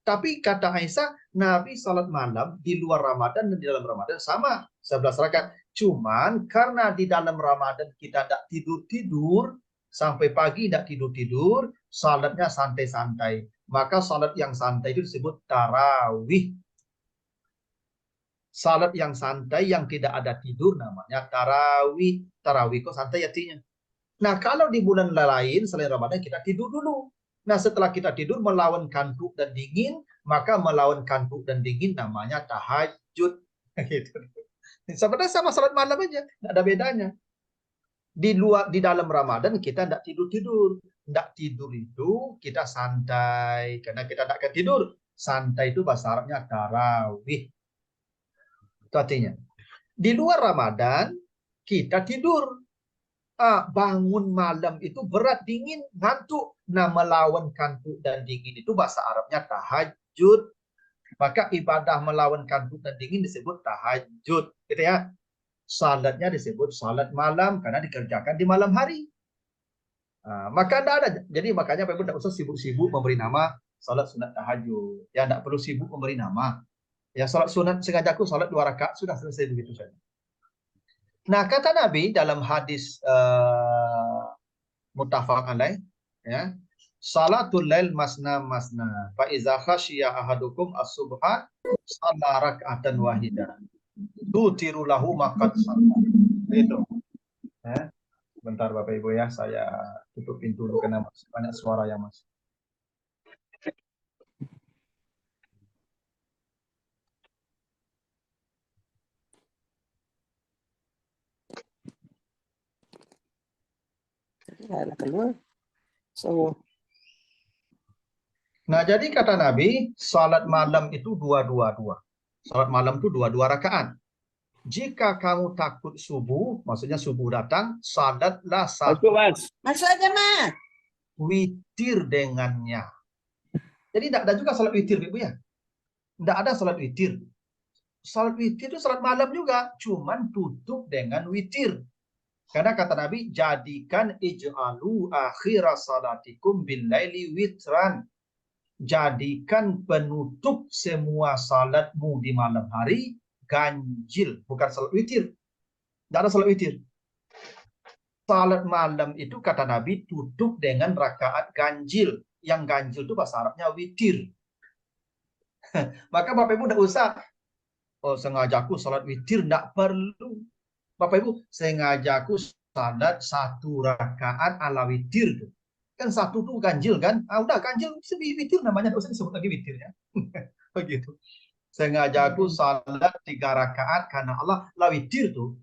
Tapi kata Aisyah, Nabi salat malam di luar Ramadan dan di dalam Ramadan sama 11 rakaat. Cuman karena di dalam Ramadan kita tidak tidur-tidur sampai pagi, tidak tidur-tidur, salatnya santai-santai. Maka salat yang santai itu disebut tarawih. Salat yang santai yang tidak ada tidur namanya tarawih. Tarawih kok santai artinya. Nah, kalau di bulan lain selain Ramadan kita tidur dulu. Nah, setelah kita tidur melawan kantuk dan dingin, maka melawan kantuk dan dingin namanya tahajud. Gitu. Sebenarnya sama salat malam aja, tidak ada bedanya. Di dalam Ramadan kita tidak tidur-tidur. Tidak tidur itu kita santai karena kita tidak akan tidur. Santai itu bahasa Arabnya tarawih. Itu artinya. Di luar Ramadan, kita tidur. Bangun malam itu berat, dingin, ngantuk. Nah, melawan kantuk dan dingin itu bahasa Arabnya tahajud. Maka ibadah melawan kantuk dan dingin disebut tahajud. Gitu ya. Salatnya disebut salat malam karena dikerjakan di malam hari. Maka tidak ada. Jadi makanya Bapak Ibu tidak usah sibuk-sibuk memberi nama salat sunat tahajud. Ya, tidak perlu sibuk memberi nama. Ya, salat sunat sengaja aku salat 2 rakaat sudah selesai begitu saja. Nah, kata Nabi dalam hadis muttafaq alaih, ya, salatul lail masna masna. Fa iza khasyiya ahadukum as-subha shalla rak'atan wahidah. Tutiru lahu maqad shalla. Itu. Ya. Bentar Bapak Ibu ya, saya tutup pintu dulu karena banyak suara yang masuk. Nah, jadi kata Nabi, salat malam itu 2-2-2. Salat malam itu 2-2 rakaat. Jika kamu takut subuh, maksudnya subuh datang, salatlah satu. Masuk aja, Mas. Witir dengannya. Jadi tidak ada juga salat witir, Ibu ya. Tidak ada salat witir. salat witir itu salat malam juga, cuman tutup dengan witir. Karena kata Nabi, jadikan ij'alu akhira salatikum bil laili witran. Jadikan penutup semua salatmu di malam hari ganjil, bukan salat witir. Tidak ada salat witir. Salat malam itu kata Nabi tutup dengan rakaat ganjil. Yang ganjil itu bahasa Arabnya witir. Maka Bapak Ibu tidak usah, oh sengaja aku salat witir, tidak perlu. Bapak Ibu, sengaja aku salat 1 rakaat ala witir tuh. Kan 1 tuh ganjil kan? Ah, udah ganjil witir namanya, tidak usah disebut lagi witirnya. Begitu. Sengaja aku salat 3 rakaat karena Allah, la witir tuh.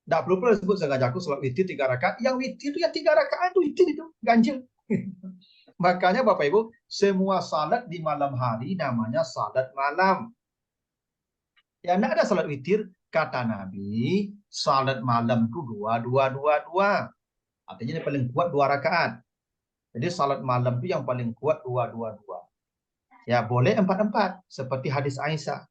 Tidak perlu disebut sengaja aku salat witir 3 rakaat. Yang witir itu ya 3 rakaat itu witir itu ganjil. Makanya Bapak Ibu, semua salat di malam hari namanya salat malam. Ya tidak ada salat witir. Kata Nabi, salat malam itu 2-2-2-2. Artinya yang paling kuat 2 rakaat. Jadi salat malam itu yang paling kuat 2-2-2. Ya boleh 4-4 seperti hadis Aisyah.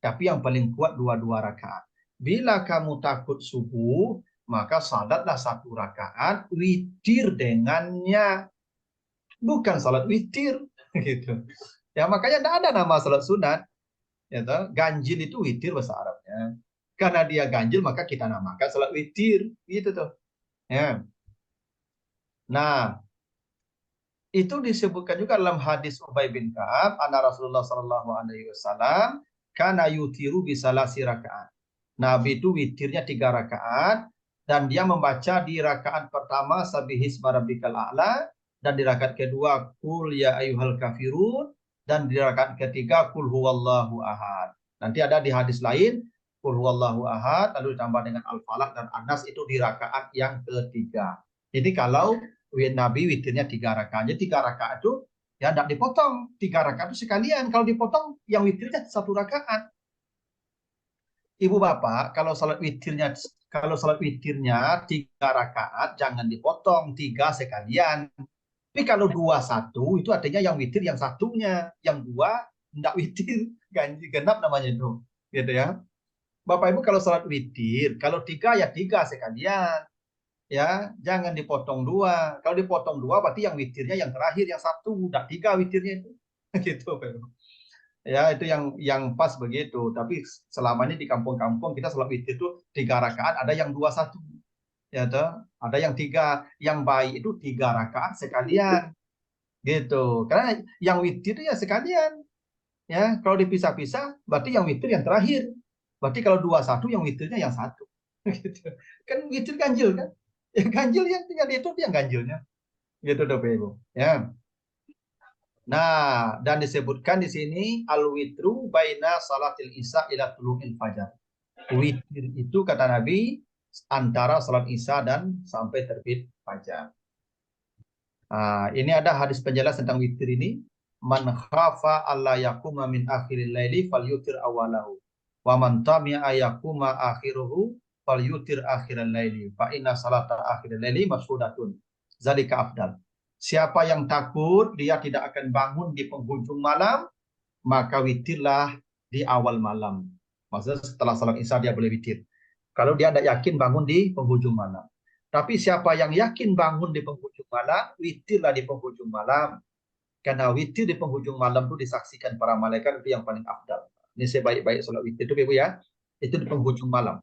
Tapi yang paling kuat 2-2 rakaat. Bila kamu takut subuh, maka salatlah 1 rakaat witir dengannya. Bukan salat witir gitu. Ya makanya tidak ada nama salat sunat. Ya, ganjil itu witir bahasa Arabnya. Karena dia ganjil maka kita namakan salat witir gitu tuh. Ya. Nah, itu disebutkan juga dalam hadis Ubay bin Ka'ab, anna Rasulullah sallallahu alaihi wasallam kana yutiru bisalasi rakaat. Nabi itu witirnya 3 rakaat dan dia membaca di rakaat pertama Sabbihisma rabbikal a'la, dan di rakaat kedua Qul ya ayyuhal kafirun, dan di rakaat ketiga Qul huwallahu ahad. Nanti ada di hadis lain Qul huwallahu ahad lalu ditambah dengan Al-Falaq dan An-Nas, itu di rakaat yang ketiga. Jadi kalau Nabi witirnya 3 rakaat. Jadi 3 rakaat itu ya tidak dipotong. 3 rakaat itu sekalian. Kalau dipotong yang witirnya 1 rakaat. Ibu bapak, kalau salat witirnya 3 rakaat jangan dipotong, 3 sekalian. Tapi kalau 2-1 itu artinya yang witir yang satunya, yang 2 tidak witir, ganjil genap namanya itu, gitu ya. Bapak Ibu kalau salat witir, kalau 3 ya 3 sekalian, ya jangan dipotong 2. Kalau dipotong 2 berarti yang witirnya yang terakhir, yang 1, tidak 3 witirnya itu, gitu Bapak Ibu. Ya itu yang pas begitu. Tapi selama ini di kampung-kampung kita salat witir itu 3 rakaat, ada yang 2-1. Ya toh, ada yang 3, yang baik itu 3 rakaat sekalian. Gitu. Karena yang witir itu ya sekalian. Ya, kalau dipisah-pisah berarti yang witir yang terakhir. Berarti kalau 2-1 yang witirnya yang 1. Gitu. Kan witir ganjil kan? Yang ganjil yang tinggal itu yang ganjilnya. Gitu Bapak Ibu. Ya. Nah, dan disebutkan di sini al-witru baina salatil isya ila tulu'il fajar. Witir itu kata Nabi antara salat isya dan sampai terbit fajar. Ini ada hadis penjelas tentang witir ini. Man khafa alla yakuma min akhiril laili falyutir awalahu. Wa man tami'a yakuma akhiruhu falyutir akhiral laili. Fa inna salata akhiril laili mashudatun. Zalika afdal. Siapa yang takut dia tidak akan bangun di penghujung malam, maka witirlah di awal malam. Maksudnya setelah salat isya dia boleh witir. Kalau dia tidak yakin bangun di penghujung malam. Tapi siapa yang yakin bangun di penghujung malam, witirlah di penghujung malam. Karena witir di penghujung malam itu disaksikan para malaikat itu yang paling afdal. Ini sebaik-baik salat witir itu Ibu ya. Itu di penghujung malam.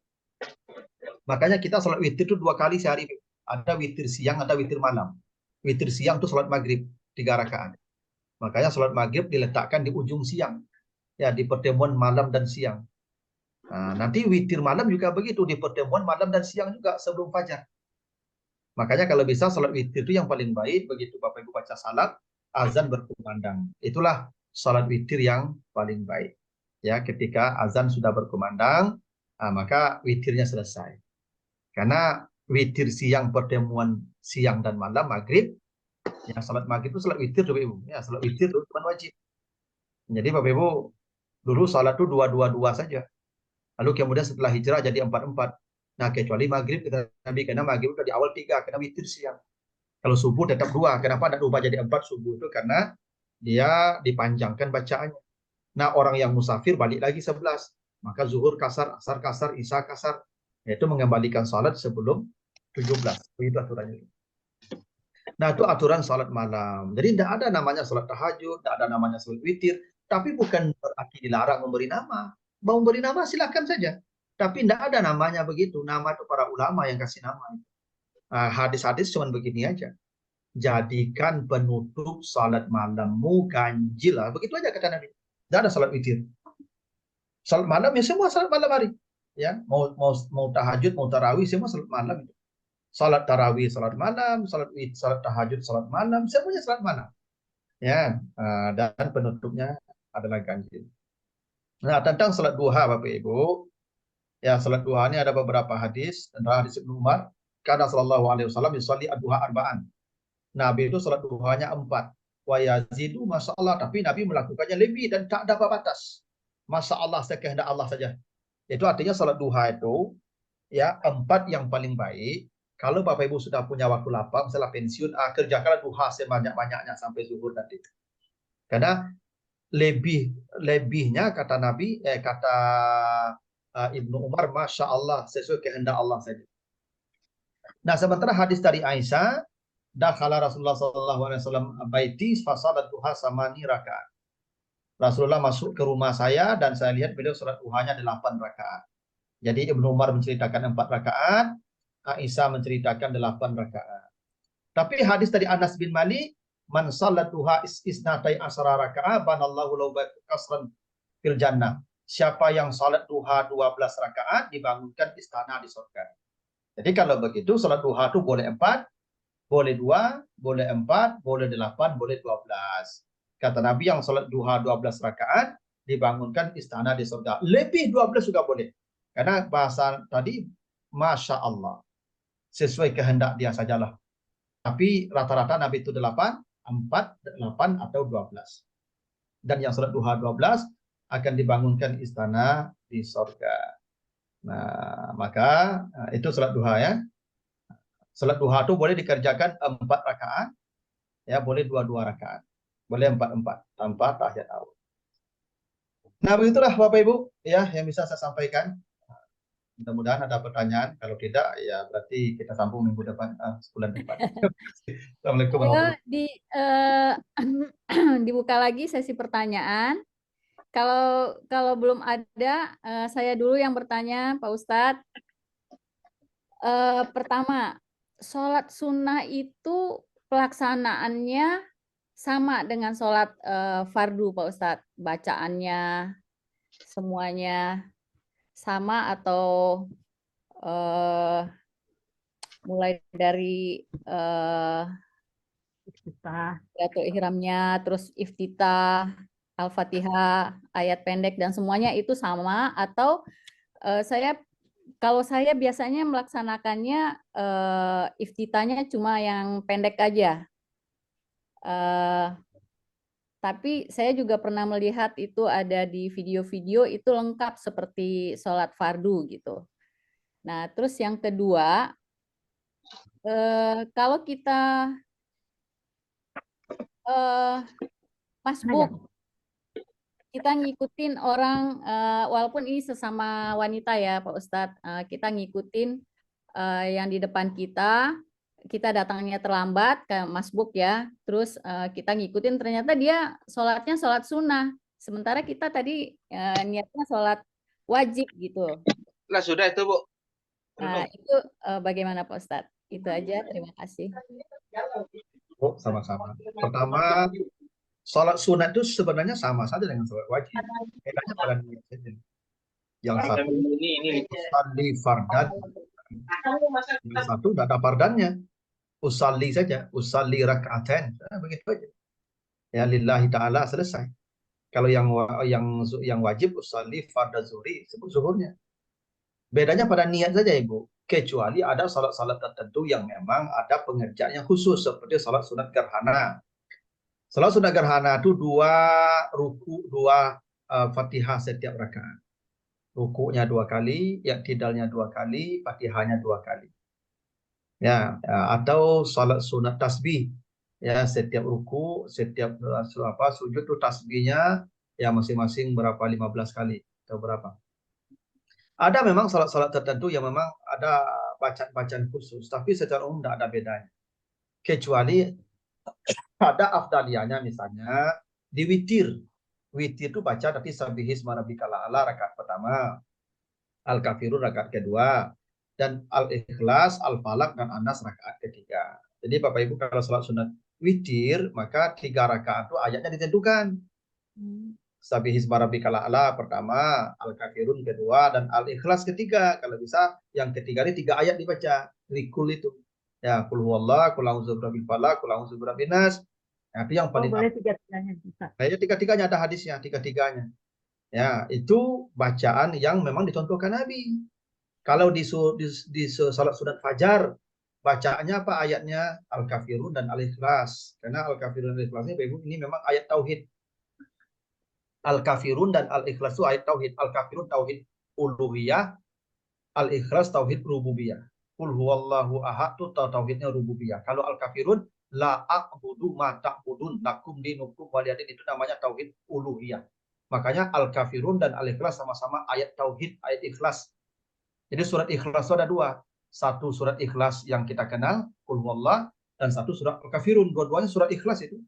Makanya kita salat witir itu 2 kali sehari. Ada witir siang, ada witir malam. Witir siang itu salat maghrib 3 rakaat. Makanya salat maghrib diletakkan di ujung siang. Ya, di pertemuan malam dan siang. Nah, nanti witir malam juga begitu, di pertemuan malam dan siang juga sebelum fajar. Makanya kalau bisa salat witir itu yang paling baik, begitu Bapak Ibu baca salat, azan berkumandang. Itulah salat witir yang paling baik. Ya, ketika azan sudah berkumandang, maka witirnya selesai. Karena witir siang, pertemuan siang dan malam maghrib, ya salat maghrib itu salat witir Bapak Ibu. Ya, salat witir itu cuma wajib. Jadi Bapak Ibu dulu salat itu 2-2-2 saja. Lalu kemudian setelah hijrah jadi 4-4. Nah, kecuali maghrib kita Nabi, karena maghrib itu di awal 3, karena witir siang. Kalau subuh tetap 2. Kenapa tidak ubah jadi 4 subuh itu? Karena dia dipanjangkan bacaannya. Nah, orang yang musafir balik lagi 11. Maka zuhur kasar, asar kasar, isya kasar. Yaitu mengembalikan salat sebelum 17. Begitu aturannya. Nah, itu aturan salat malam. Jadi tidak ada namanya salat tahajud, tidak ada namanya salat witir. Tapi bukan berarti dilarang memberi nama. Mau memberi nama silakan saja. Tapi tidak ada namanya begitu. Nama itu para ulama yang kasih nama. Hadis-hadis cuma begini aja. Jadikan penutup salat malammu ganjil. Begitu aja kata Nabi. Tidak ada salat witir. Salat malam ya semua salat malam hari. Ya, mau tahajud, mau tarawih, semua salat malam itu. Salat tarawih, salat malam, salat tahajud, salat malam, semuanya salat malam. Ya, dan penutupnya adalah ganjil. Nah, tentang salat duha Bapak Ibu, ya salat duha ini ada beberapa hadis. Tentang hadis Ibnu Umar, karena sallallahu alaihi wasallam yusalli ad-duha arba'an. Nabi itu salat duhanya 4. Wa yazidu masyaallah, tapi Nabi melakukannya lebih dan tak ada batas. Masyaallah, sekehendak Allah saja. Itu artinya salat duha itu ya 4 yang paling baik. Kalau Bapak Ibu sudah punya waktu lapang, misalnya pensiun, kerjakanlah duha sebanyak-banyaknya sampai zuhur nanti. Karena lebihnya kata Nabi, kata Ibnu Umar, Masya Allah, sesuai kehendak Allah saja. Nah, sementara hadis dari Aisyah, dakhala Rasulullah SAW baiti fasalat duha samani rakaat. Rasulullah masuk ke rumah saya dan saya lihat beliau salat duhanya 8 rakaat. Jadi Ibnu Umar menceritakan 4 rakaat, Aisyah menceritakan 8 rakaat. Tapi hadis dari Anas bin Malik, man salat duha isnatai asara rakaat, banallahu lahu kasran fil jannah. Siapa yang salat duha 12 rakaat, dibangunkan istana di surga. Jadi kalau begitu, salat duha itu boleh 4, boleh 2, boleh 4, boleh 8, boleh 12. Kata Nabi yang salat duha 12 rakaat, dibangunkan istana di surga. Lebih 12 juga boleh. Karena bahasa tadi, Masya Allah. Sesuai kehendak dia sajalah. Tapi rata-rata Nabi itu 8, 4, 8 atau 12. Dan yang salat duha 12 akan dibangunkan istana di surga. Nah, maka itu salat duha ya. Salat duha itu boleh dikerjakan 4 rakaat, ya boleh 2 rakaat. Boleh 4 tanpa tahiyat awal. Nah, begitulah Bapak Ibu ya yang bisa saya sampaikan. Mudah-mudahan ada pertanyaan. Kalau tidak, ya berarti kita sambung minggu depan, sebulan depan. Assalamualaikum warahmatullahi Dibuka lagi sesi pertanyaan. Kalau belum ada, saya dulu yang bertanya, Pak Ustadz. Pertama, sholat sunnah itu pelaksanaannya sama dengan sholat fardu, Pak Ustadz. Bacaannya semuanya sama atau mulai dari pidato ihramnya, terus iftitah, Al-Fatihah, ayat pendek dan semuanya itu sama, atau kalau saya biasanya melaksanakannya iftitahnya cuma yang pendek aja. Tapi saya juga pernah melihat itu ada di video-video itu lengkap seperti sholat fardu gitu. Nah, terus yang kedua, kalau kita masbuk, kita ngikutin orang, walaupun ini sesama wanita ya Pak Ustadz, kita ngikutin yang di depan kita datangnya terlambat ke masbuk ya, terus kita ngikutin ternyata dia sholatnya sholat sunnah, sementara kita tadi niatnya sholat wajib gitu. Lah sudah itu Bu. Nah itu bagaimana Pak Ustadz? Itu aja, terima kasih. Oh, sama-sama. Pertama, sholat sunat itu sebenarnya sama saja dengan sholat wajib. Bedanya pada niat saja. Yang satu usalli fardan, yang satu tidak ada fardannya. Usalli saja, usalli rakaatain, begitu aja. Ya lillahi ta'ala, selesai. Kalau yang wajib usalli fardhu zuhri, sebut zuhurnya. Bedanya pada niat saja Ibu. Kecuali ada salat-salat tertentu yang memang ada pengerjaan yang khusus seperti salat sunat gerhana. Salat sunat gerhana itu 2 ruku, 2 Fatihah setiap rakaat. Rukunya 2 kali, i'tidalnya 2 kali, Fatihahnya 2 kali. Ya, atau salat sunat tasbih. Ya, setiap ruku, setiap sujud itu tasbihnya ya masing-masing berapa 15 kali atau berapa? Ada memang salat-salat tertentu yang memang ada bacaan-bacaan khusus, tapi secara umum tidak ada bedanya. Kecuali ada afdaliyahnya, misalnya di witir. Witir itu baca tapi sabbihisma rabbikal a'la rakaat pertama, Al-Kafirun rakaat kedua, dan Al-Ikhlas, Al-Falaq, dan An-Nas rakaat ketiga. Jadi Bapak Ibu kalau salat sunat witir, maka 3 rakaat itu ayatnya ditentukan. Sabbihisma rabbikal a'la pertama, Al-Kafirun kedua, dan Al-Ikhlas ketiga. Kalau bisa yang ketiga ini 3 ayat dibaca. Rikul itu. Ya, qul huwallah, qul a'udzu birabbil falaq, qul a'udzu birabbin nas. Nah, itu yang paling boleh tiga-tiganya bisa. ya, tiga-tiganya ada hadisnya, tiga-tiganya. Ya, itu bacaan yang memang dicontohkan Nabi. Kalau di salat sunat fajar, bacaannya apa ayatnya? Al-Kafirun dan Al-Ikhlas. Karena Al-Kafirun dan Al-Ikhlas ini memang ayat tauhid. Al-Kafirun dan Al-Ikhlas itu ayat tauhid. Al-Kafirun tauhid uluhiyah, Al-Ikhlas tauhid rububiyah. Qul huwallahu ahad itu tauhidnya rububiyah. Kalau Al-Kafirun la a'budu ma ta'budun lakum dinukum waliyadin, itu namanya tauhid uluhiyah. Makanya Al-Kafirun dan Al-Ikhlas sama-sama ayat tauhid, ayat ikhlas. Jadi surat ikhlas itu ada 2. Satu surat ikhlas yang kita kenal, Qul huwallah, dan satu surat Al-Kafirun. Dua-duanya surat ikhlas itu.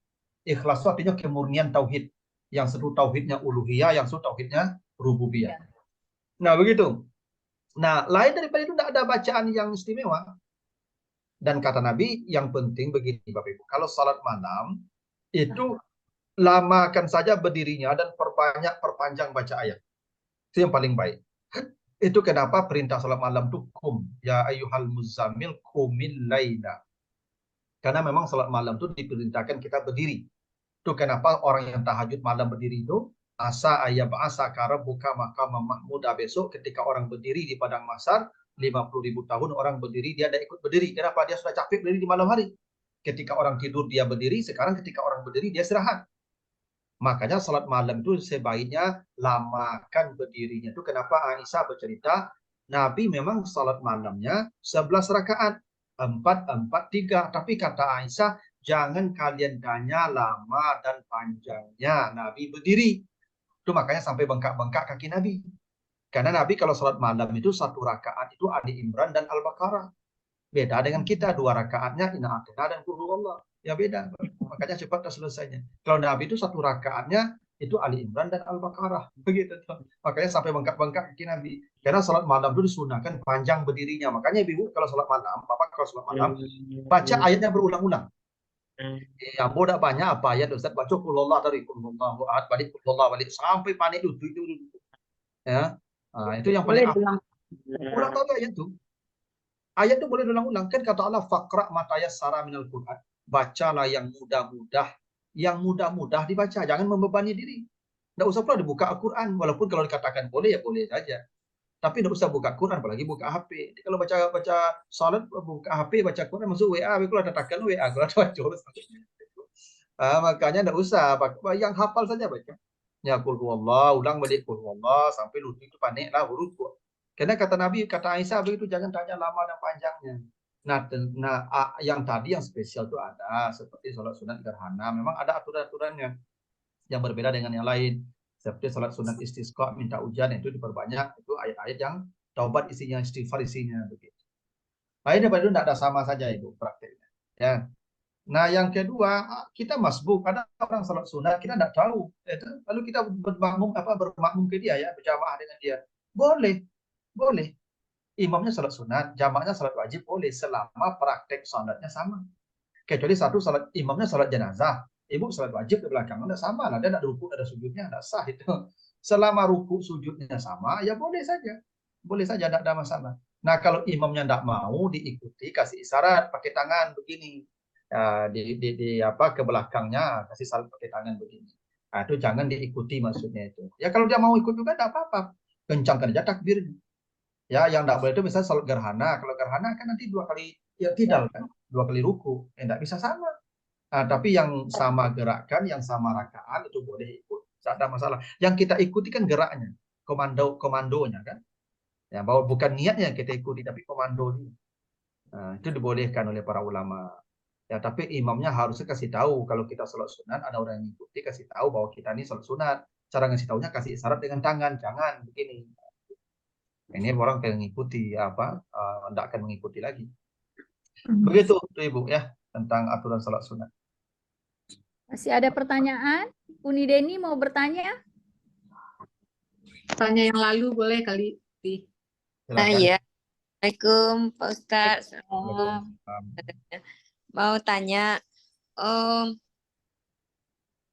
Ikhlas itu artinya kemurnian tauhid. Yang satu tauhidnya uluhiyah, yang satu tauhidnya rububiyah. Nah, begitu. Nah, lain daripada itu tidak ada bacaan yang istimewa. Dan kata Nabi, yang penting begini Bapak Ibu, kalau salat malam itu lamakan saja berdirinya dan perpanjang baca ayat. Itu yang paling baik. Itu kenapa perintah salat malam itu kum, ya ayyuhal muzammil qumil laila. Karena memang salat malam itu diperintahkan kita berdiri. Itu kenapa orang yang tahajud malam berdiri itu asa ayyab'asa rabbuka maqaman mahmuda, besok ketika orang berdiri di padang mahsyar 50.000 tahun orang berdiri, dia ada ikut berdiri. Kenapa? Dia sudah capek berdiri di malam hari. Ketika orang tidur dia berdiri, sekarang ketika orang berdiri dia istirahat. Makanya salat malam itu sebaiknya lamakan berdirinya. Itu kenapa Aisyah bercerita, Nabi memang salat malamnya 11 rakaat. 4-4-3. Tapi kata Aisyah, jangan kalian tanya lama dan panjangnya Nabi berdiri. Itu makanya sampai bengkak-bengkak kaki Nabi. Karena Nabi kalau salat malam itu 1 rakaat itu Ali Imran dan Al-Baqarah. Beda dengan kita, 2 rakaatnya Inna A'taina dan Qul huwallah. Ya beda. Makanya cepat selesainya. Kalau Nabi itu 1 rakaatnya itu Ali Imran dan Al-Baqarah. Begitu. Makanya sampai bengkak-bengkak kaki Nabi. Karena salat malam itu disunahkan panjang berdirinya. Makanya Ibu kalau salat malam, Bapak kalau salat malam, baca ayatnya berulang-ulang. Ya, mudah banyak apa ayat Ustaz, baca Qul huwallah dari Qul huwallahu ahad, balik Qul huwallahu balik sampai panik itu. Ya. Nah, itu yang paling ulang tahu ayat itu. Ayat itu boleh diulang-ulang. Kan kata Allah, faqra ma tayassara minal Qur'an. Bacalah yang mudah-mudah. Yang mudah-mudah dibaca. Jangan membebani diri. Tidak usah pula dibuka Al-Quran. Walaupun kalau dikatakan boleh, ya boleh saja. Tapi tidak usah buka Quran, apalagi buka HP. Kalau baca salat, buka HP, baca Quran, masuk WA. Kalau ada takkan WA. Kalau ada baca. Makanya tidak usah. Yang hafal saja baca. Ya, Qul huwallah, ulang balik Qul huwallah, sampai lutut itu paniklah huruf. Karena kata Nabi, kata Aisyah begitu, jangan tanya lama dan panjangnya. Nah, yang tadi yang spesial itu ada, seperti sholat sunat gerhana, memang ada aturan-aturannya yang berbeda dengan yang lain. Seperti sholat sunat istisqa, minta hujan, itu diperbanyak, itu ayat-ayat yang taubat isinya, istighfar isinya, begitu. Lain daripada itu tidak ada, sama saja Ibu prakteknya. Ya. Nah, yang kedua, kita masbuk. Ada orang sholat sunat, kita tidak tahu. Lalu kita bermakmum ke dia, ya, berjamaah dengan dia. Boleh. Boleh. Imamnya salat sunat, jamaahnya salat wajib boleh selama praktek salatnya sama. Kecuali satu salat imamnya salat jenazah, ibu salat wajib di belakang, enggak sama lah, dia enggak rukuk, ada sujudnya, enggak sah itu. Selama rukuk sujudnya sama, ya boleh saja. Boleh saja, enggak ada masalah. Nah, kalau imamnya enggak mau diikuti, kasih isyarat pakai tangan begini. Ke belakangnya kasih isyarat pakai tangan begini. Nah, itu jangan diikuti maksudnya itu. Ya kalau dia mau ikut juga enggak apa-apa. Kencangkan aja takbirnya. Ya, yang tidak boleh itu misalnya salat gerhana. Kalau gerhana kan nanti 2 kali ya tidal kan, 2 kali ruku. Tidak bisa sama. Nah, tapi yang sama gerakan, yang sama rakaat itu boleh ikut. Tidak ada masalah. Yang kita ikuti kan geraknya, komandonya kan. Ya, bahwa bukan niatnya yang kita ikuti, tapi komandonya. Nah, itu dibolehkan oleh para ulama. Ya, tapi imamnya harusnya kasih tahu kalau kita salat sunat, ada orang yang ikuti, kasih tahu bahwa kita ini salat sunat. Cara ngasih tahunya kasih isyarat dengan tangan, jangan begini. Ini orang pengen mengikuti tidak akan mengikuti lagi. Begitu tuh Ibu ya tentang aturan salat sunat. Masih ada pertanyaan? Uni Deni mau bertanya? Tanya yang lalu boleh kali. Silakan. Iya. Assalamualaikum Pak Ustadz. Mau tanya,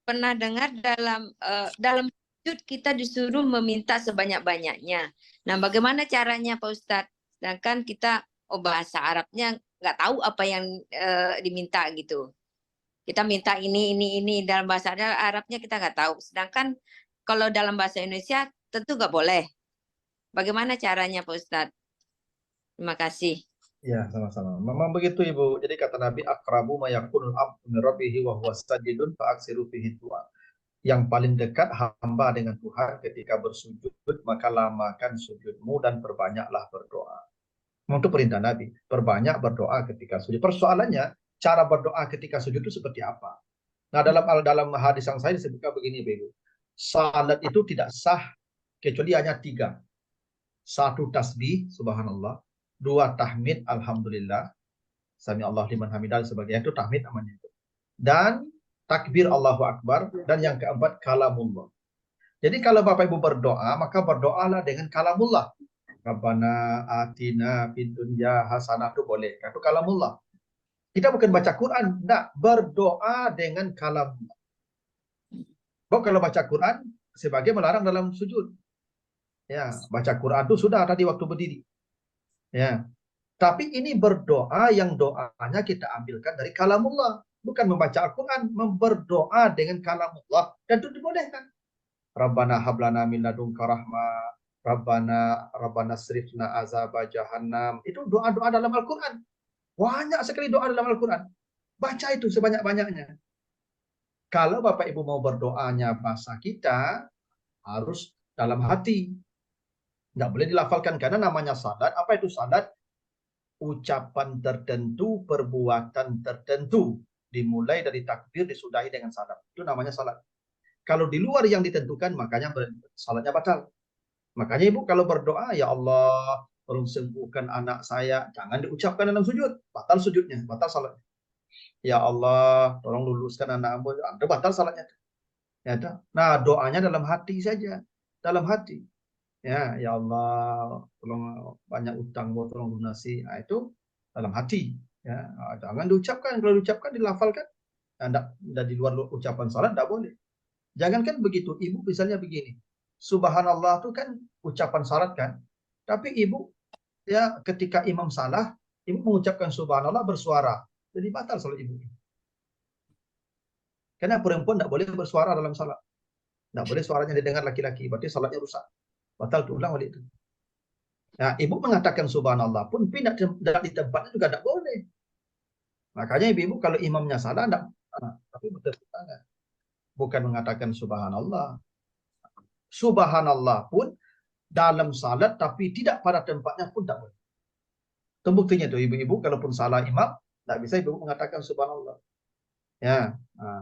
pernah dengar dalam sujud kita disuruh meminta sebanyak-banyaknya. Nah, bagaimana caranya Pak Ustadz? Sedangkan kita bahasa Arabnya nggak tahu apa yang diminta gitu. Kita minta ini dalam bahasa Arabnya kita nggak tahu. Sedangkan kalau dalam bahasa Indonesia tentu nggak boleh. Bagaimana caranya Pak Ustadz? Terima kasih. Ya, sama-sama. Memang begitu Ibu. Jadi kata Nabi, akrabu ma yakunul abdu min rabbihi wa huwa sajidun fa aksiru fihi du'a. Yang paling dekat hamba dengan Tuhan ketika bersujud, maka lamakan sujudmu dan perbanyaklah berdoa. Untuk perintah Nabi, perbanyak berdoa ketika sujud. Persoalannya, cara berdoa ketika sujud itu seperti apa? Nah, dalam hadis yang saya disebutkan begini, Ibu. Salat itu tidak sah kecuali hanya 3. 1 tasbih, subhanallah. 2 tahmid, alhamdulillah. Sami Allah liman hamidah, sebagainya itu tahmid namanya itu. Dan takbir Allahu Akbar. Dan yang keempat, kalamullah. Jadi kalau Bapak Ibu berdoa, maka berdoalah dengan kalamullah. Rabbana atina fid dunya hasanah itu boleh. Itu kalamullah. Kita bukan baca Quran, enggak, berdoa dengan kalamullah. Kalau baca Quran sebagai melarang dalam sujud. Ya, baca Quran itu sudah tadi waktu berdiri. Ya. Tapi ini berdoa yang doanya kita ambilkan dari kalamullah, bukan membaca Al-Quran, berdoa dengan kalamullah dan itu dibolehkan. Rabbana hablana min ladunka rahmah, Rabbana srifna azaba jahannam. Itu doa-doa dalam Al-Quran. Banyak sekali doa dalam Al-Quran. Baca itu sebanyak-banyaknya. Kalau Bapak Ibu mau berdoanya bahasa kita, harus dalam hati. Nggak boleh dilafalkan karena namanya salat. Apa itu salat? Ucapan tertentu, perbuatan tertentu. Dimulai dari takbir, disudahi dengan salat. Itu namanya salat. Kalau di luar yang ditentukan, makanya salatnya batal. Makanya Ibu kalau berdoa, ya Allah, tolong sembuhkan anak saya. Jangan diucapkan dalam sujud. Batal sujudnya, batal salatnya. Ya Allah, tolong luluskan anak hamba. Ada batal salatnya. Ya, nah, doanya dalam hati saja. Dalam hati. Ya Allah, tolong banyak utang, tolong lunasi. Nah, itu dalam hati. Ya, jangan diucapkan. Kalau diucapkan, dilafalkan. Nah, di luar ucapan salat, tidak boleh. Jangankan begitu, Ibu misalnya begini. Subhanallah itu kan ucapan salat kan. Tapi Ibu, ya ketika imam salah, Ibu mengucapkan subhanallah bersuara. Jadi batal salat Ibu. Karena perempuan tidak boleh bersuara dalam salat. Tidak boleh suaranya didengar laki-laki. Berarti salatnya rusak. Batal diulang oleh itu. Nah, Ibu mengatakan subhanallah pun pindah di tempatnya juga tidak boleh. Makanya Ibu kalau imamnya salah, tidak, tapi bertepuk tangan. Bukan mengatakan subhanallah. Subhanallah pun dalam salat, tapi tidak pada tempatnya pun tidak boleh. Terbuktinya itu Ibu-Ibu, kalaupun salah imam, tidak bisa Ibu mengatakan subhanallah. Ya,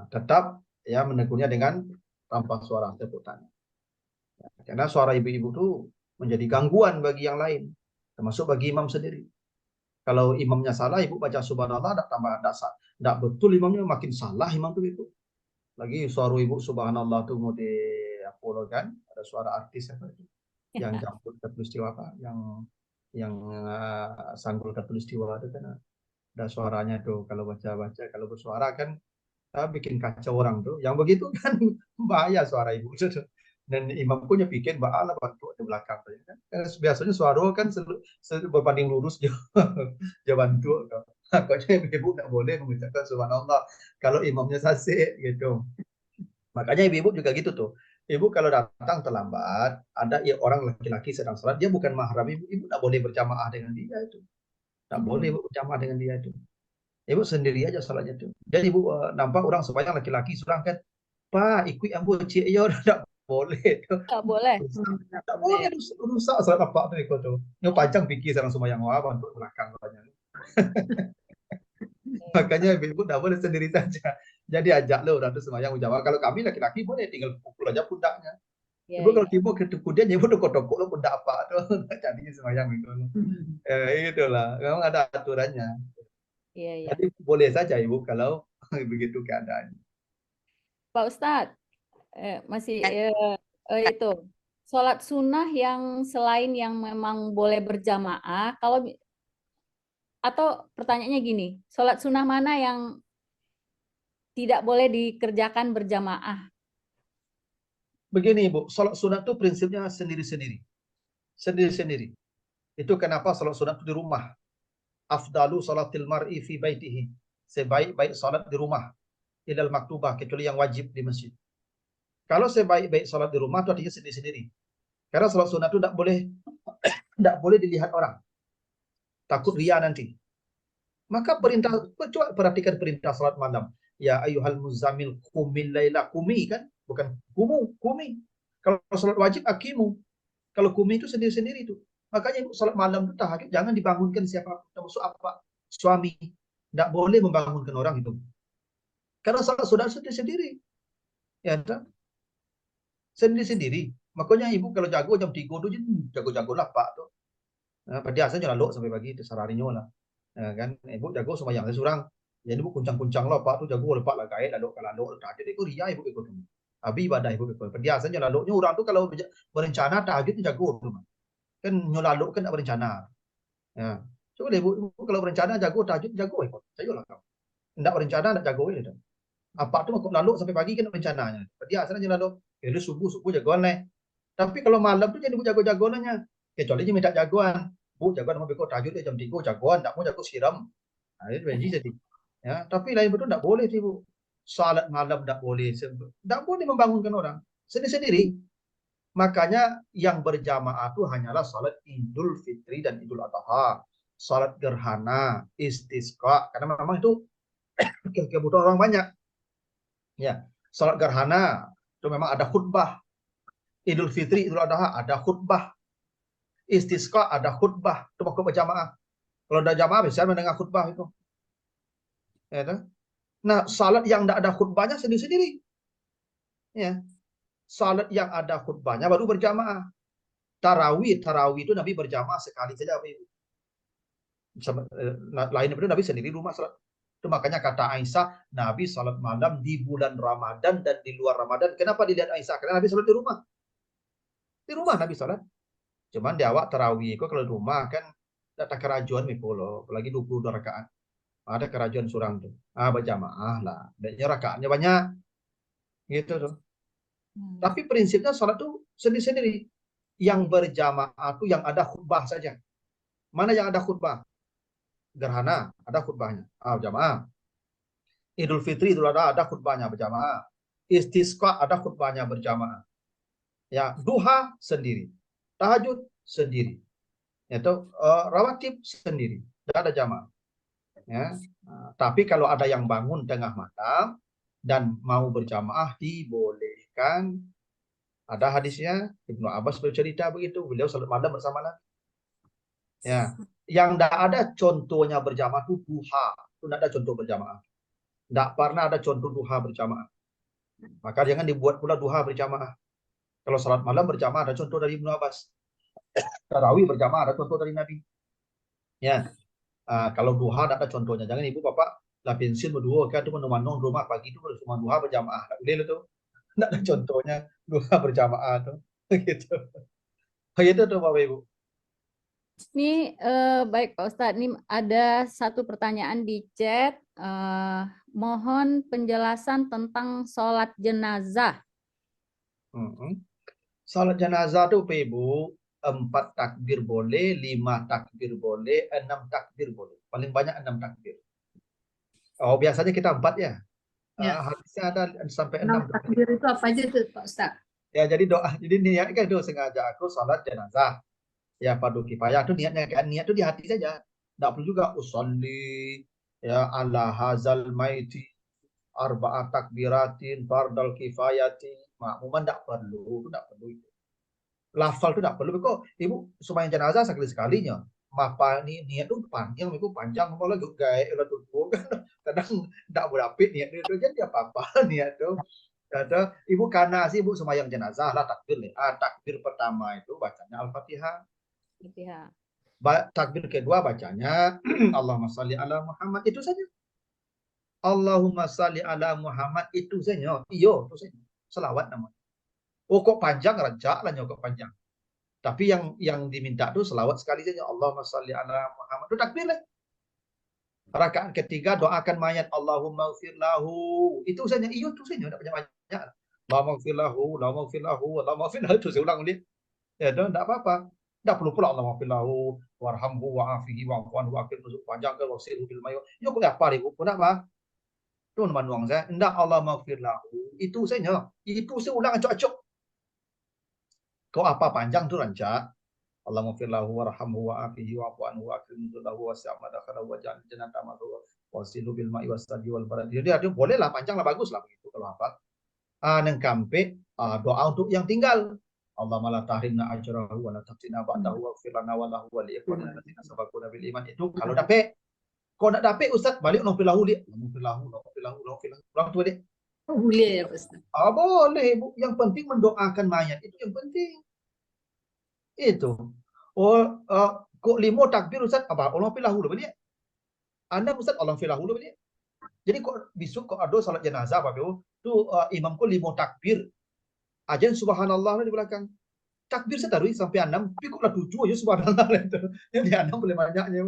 tetap ya menegurnya dengan tanpa suara tepuk tangan. Karena suara ibu-ibu itu menjadi gangguan bagi yang lain, termasuk bagi imam sendiri. Kalau imamnya salah, ibu baca subhanallah, tidak betul imamnya, makin salah imam itu. Lagi suara ibu subhanallah itu mau diapolokan, ada suara artis apa itu, yang campur katulistiwa apa, yang sanggul katulistiwa itu kan ada suaranya tuh. Kalau baca-baca, kalau bersuara kan bikin kacau orang tuh. Yang begitu kan bahaya suara ibu. Dan imam punya bikin ba'ala bantu di belakang. Kan biasanya suara kan berbanding lurus dia bantu. Makanya ibu tidak boleh mengucapkan subhanallah kalau imamnya sasih gitu. Makanya ibu juga gitu tuh. Ibu kalau datang terlambat, ada orang laki-laki sedang sholat, dia bukan mahram ibu tidak boleh berjamaah dengan dia itu. Tidak boleh berjamaah dengan dia itu. Ibu sendiri aja sholatnya tuh. Dan ibu nampak orang sebanyak laki-laki surang kan, Pak, ikut ambo cik yo, tidak boleh. Tidak boleh. Tak boleh, rusak salat apa tu ikut tu. Yang panjang fikir sarang sembahyang awam untuk belakang banyak. Makanya ibu tak boleh sendiri saja. Jadi ajaklah orang tu sembahyang jamaah. Kalau kami laki-laki boleh tinggal pukul aja pundaknya. Ya, Ibu kalau ya. tiba kemudian ibu udah kodok lo pun tak apa tuh jadi semacam itu. Itulah, memang ada aturannya. Iya, iya. Jadi boleh saja ibu kalau begitu keadaannya. Pak Ustadz, masih Ya. itu sholat sunnah yang selain yang memang boleh berjamaah, atau pertanyaannya gini, sholat sunnah mana yang tidak boleh dikerjakan berjamaah? Begini ibu, sholat sunat itu prinsipnya sendiri-sendiri. Sendiri-sendiri. Itu kenapa sholat sunat itu di rumah. Afdalu sholatil mar'i fi baitihi. Sebaik-baik sholat di rumah. Ilal maktubah, kecuali yang wajib di masjid. Kalau sebaik-baik sholat di rumah itu artinya sendiri-sendiri. Karena sholat sunat itu tidak boleh dilihat orang. Takut ria nanti. Maka coba perhatikan perintah sholat malam. Ya ayyuhal muzammil qumil laila, kumi kan? Bukan kumi. Kalau sholat wajib akimu. Kalau kumi itu sendiri-sendiri itu. Makanya ibu sholat malam itu tahajud jangan dibangunkan siapa, termasuk apa suami. Tidak boleh membangunkan orang itu. Karena sholat sudah sendiri-sendiri. Ya, tak? Sendiri-sendiri. Makanya ibu kalau jago jam 3 tu jago-jago lah pak tu. Biasanya lalu sampai pagi itu sararinya lah. Kan ibu jago sembahyang seorang. Jadi ibu kuncang-kuncang lah pak tu jago lepak lah kait lalu kalau lalu tahajud itu ria ibu ikut. Abi ibadah ibu ikut. Biasanya lalunya orang tu kalau berencana tahajud itu jago tu. Kan nyolalu kan tak berencana. Ya. Coba deh ibu kalau berencana jago tahajud jago ikut. Saya lah kau. Tidak berencana tidak jago itu. Apa tu makuk lalu sampai pagi kan rencananya. Biasanya lalu itu subuh jagoan nih. Tapi kalau malam tu jadi ibu jago-jagoannya. Kecuali dia minta jagoan. Bu jagoan mau bekok tahajud jam 3 jagoan, tak mau jago siram. Nah, itu jadi. Ya, tapi lain betul tidak boleh sih bu. Salat malam tidak boleh. Tidak boleh membangunkan orang. Sendiri-sendiri. Makanya yang berjamaah itu hanyalah salat Idul Fitri dan Idul Adha. Salat gerhana, istisqa. Karena memang itu kebutuhan orang banyak. Ya, salat gerhana itu memang ada khutbah. Idul Fitri, Idul Adha ada khutbah. Istisqa ada khutbah. Itu waktu berjamaah. Kalau ada jamaah bisa mendengar khutbah itu. Ya, kan? Nah, salat yang tidak ada khutbahnya sendiri-sendiri. Ya. Salat yang ada khutbahnya baru berjamaah. Tarawih itu Nabi berjamaah sekali saja. Lain itu Nabi sendiri rumah salat. Itu makanya kata Aisyah, Nabi salat malam di bulan Ramadan dan di luar Ramadan. Kenapa dilihat Aisyah? Karena Nabi salat di rumah. Di rumah Nabi salat. Cuman di awak tarawih itu kalau di rumah kan ada kerajuan mikolo, apalagi 22 rakaat. Ada kerajuan surang tuh. Berjamaah lah. Dan rakaatnya banyak. Gitu tuh. Tapi prinsipnya salat tuh sendiri-sendiri. Yang berjamaah tuh yang ada khutbah saja. Mana yang ada khutbah? Gerhana ada khutbahnya. Berjamaah. Idul Fitri, Idul Adha ada khutbahnya berjamaah. Istisqa ada khutbahnya berjamaah. Ya, duha sendiri. Tahajud sendiri. Itu rawatib sendiri. Tidak ada jamaah. Ya. Tapi kalau ada yang bangun tengah malam dan mau berjamaah dibolehkan. Ada hadisnya, Ibnu Abbas bercerita begitu, beliau salat malam bersama Nabi. Ya, yang tidak ada contohnya berjamaah itu duha, itu tidak ada contoh berjamaah. Tidak pernah ada contoh duha berjamaah. Maka jangan dibuat pula duha berjamaah. Kalau salat malam berjamaah ada contoh dari Ibnu Abbas. Tarawih berjamaah ada contoh dari Nabi. Ya, kalau duha tidak ada contohnya. Jangan ibu bapak lah pensiun berdua kan itu menemani rumah pagi itu semua duha berjamaah. Tak boleh itu. Tidak ada contohnya duha berjamaah tuh. Gitu. Begitu tuh Bapak Ibu. Ini baik Pak Ustadz, ini ada satu pertanyaan di chat. Mohon penjelasan tentang sholat jenazah. Sholat jenazah tuh Bapak Ibu 4 takbir boleh, 5 takbir boleh, 6 takbir boleh. Paling banyak 6 takbir. Oh biasanya kita 4 ya. Hadisnya ada sampai 6 takbir itu apa aja tuh Pak Ustaz? Ya jadi doa, jadi niatkan itu sengaja aku sholat jenazah. Ya fardu kifayah itu niatnya kan, niat itu di hati saja. Tidak perlu juga usolli ya ala hazal maiti arba'at takbiratin fardal kifayati. Makmuman tidak perlu, tidak perlu itu. Lafal itu tidak perlu. Kok ibu sembahyang jenazah sekali-sekalinya. Mapa ni niat itu panjang, itu panjang malah juga lah tuh kan kadang tidak berapit niat itu jadi apa-apa niat itu. Ada ibu karena sih ibu sembahyang jenazah lah takbir nih. Takbir pertama itu bacanya Al-Fatihah. Fatihah. Takbir kedua bacanya Allahumma sholli ala Muhammad, itu saja. Allahumma sholli ala Muhammad itu saja. Iyo, itu saja. Selawat namanya. Oh kok panjang, rancak lah kok panjang. Tapi yang diminta tuh selawat sekali saja. Allahumma sholli ala Muhammad. Itu takbir lah. Rakaat ketiga doakan mayat Allahumma ighfir lahu. Itu saja. Iyo, itu saja. Tidak banyak-banyak. Allahumma ighfir lahu, Allahumma ighfir lahu, Allahumma ighfir lahu. Itu saya ulang dia. Ya, tidak apa-apa. Tidak perlu pula Allahumma ighfir lahu warhamhu wa'afihi wa'fu anhu wa'akil nuzuk panjang ke wasilhu bil mayu. Ya kok apa ibu? Kenapa? Itu manuang saya. Tidak Allahumma ighfir lahu. Itu saja. Itu saya ulang acok-acok. Kau apa panjang tu rancak? Allahumma ighfir lahu warhamhu wa'afihi wa'fu anhu wa'akil nuzuk lahu wasi'a madakhalahu wa ja'al jannata ma'wahu wasilhu bil ma'i wassalji wal barad. Jadi ada bolehlah panjang lah, bagus lah begitu kalau apa. Nengkampe doa untuk yang tinggal. Allahumma la tahrimna ajrahu wa la taftina ba'dahu waghfir lana wa lahu wa li ikhwanina alladziina sabaquna bil iman. Itu kalau dapet. Kalau nak dapet Ustaz, balik nafil lahu dia. Nafil lahu. Ulang tu dia. Oh, boleh ya Pak Ustaz. Boleh, Bu. Yang penting mendoakan mayat. Itu yang penting. Itu. Kok 5 takbir Ustaz, apa? Allah nafil lahu balik. Anda Ustaz, Allah nafil lahu balik. Jadi kok besok kok ada salat jenazah Pak Bu, tu imam kok 5 takbir. Ajan subhanallah di belakang. Takbir saya taruh sampai 6, tapi kok lah 7 aja subhanallah itu. Yang di 6 boleh banyaknya.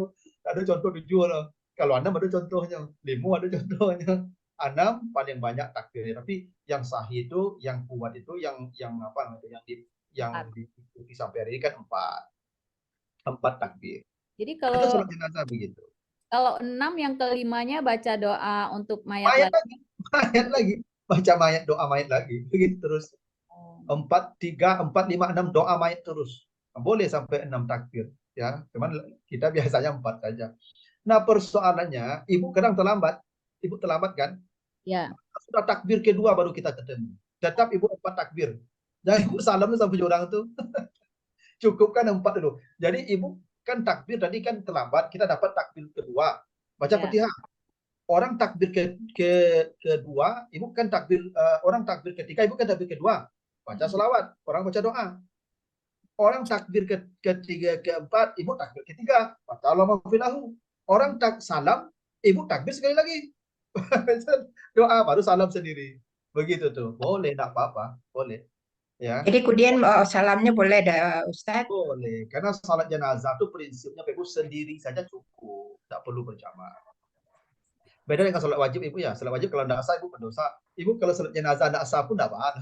Ada contoh 7 lah. Kalau 6 ada contohnya, 5 ada contohnya. 6 paling banyak takbirnya. Tapi yang sahih itu, yang kuat itu, yang apa namanya, yang diikuti sampai hari ini kan 4 takbir. Jadi Itu kalau salat jenazah begitu. 6 yang kelimanya baca doa untuk mayat Mayat lagi. mayat lagi. Baca mayat, doa mayat lagi. Begitu terus. 4, 3, 4, 5, 6 doa mayat terus. Boleh sampai 6 takbir. Ya, cuman kita biasanya 4 saja. Nah persoalannya, ibu kadang terlambat. Ibu terlambat kan? Ya. Sudah takbir kedua baru kita ketemu. Tetap ibu 4 takbir. Jangan ibu salam sampai orang itu. Cukupkan 4 dulu. Jadi ibu kan takbir tadi kan terlambat. Kita dapat takbir kedua. Baca Fatihah. Orang takbir kedua, ibu kan takbir, orang takbir ketiga, ibu kan takbir kedua. Baca selawat, orang baca doa. Orang takbir ketiga, keempat, ibu takbir ketiga. Baca Allahumma ighfir lahu. Orang salam, ibu takbir sekali lagi. Doa, baru salam sendiri. Begitu tuh. Boleh, tak apa-apa. Boleh. Ya. Jadi kemudian salamnya boleh dah Ustaz? Boleh. Karena salat jenazah itu prinsipnya ibu sendiri saja cukup. Tak perlu berjamaah. Beda dengan salat wajib ibu ya. Salat wajib kalau tidak sah ibu berdosa. Ibu kalau salat jenazah tidak sah pun tidak apa.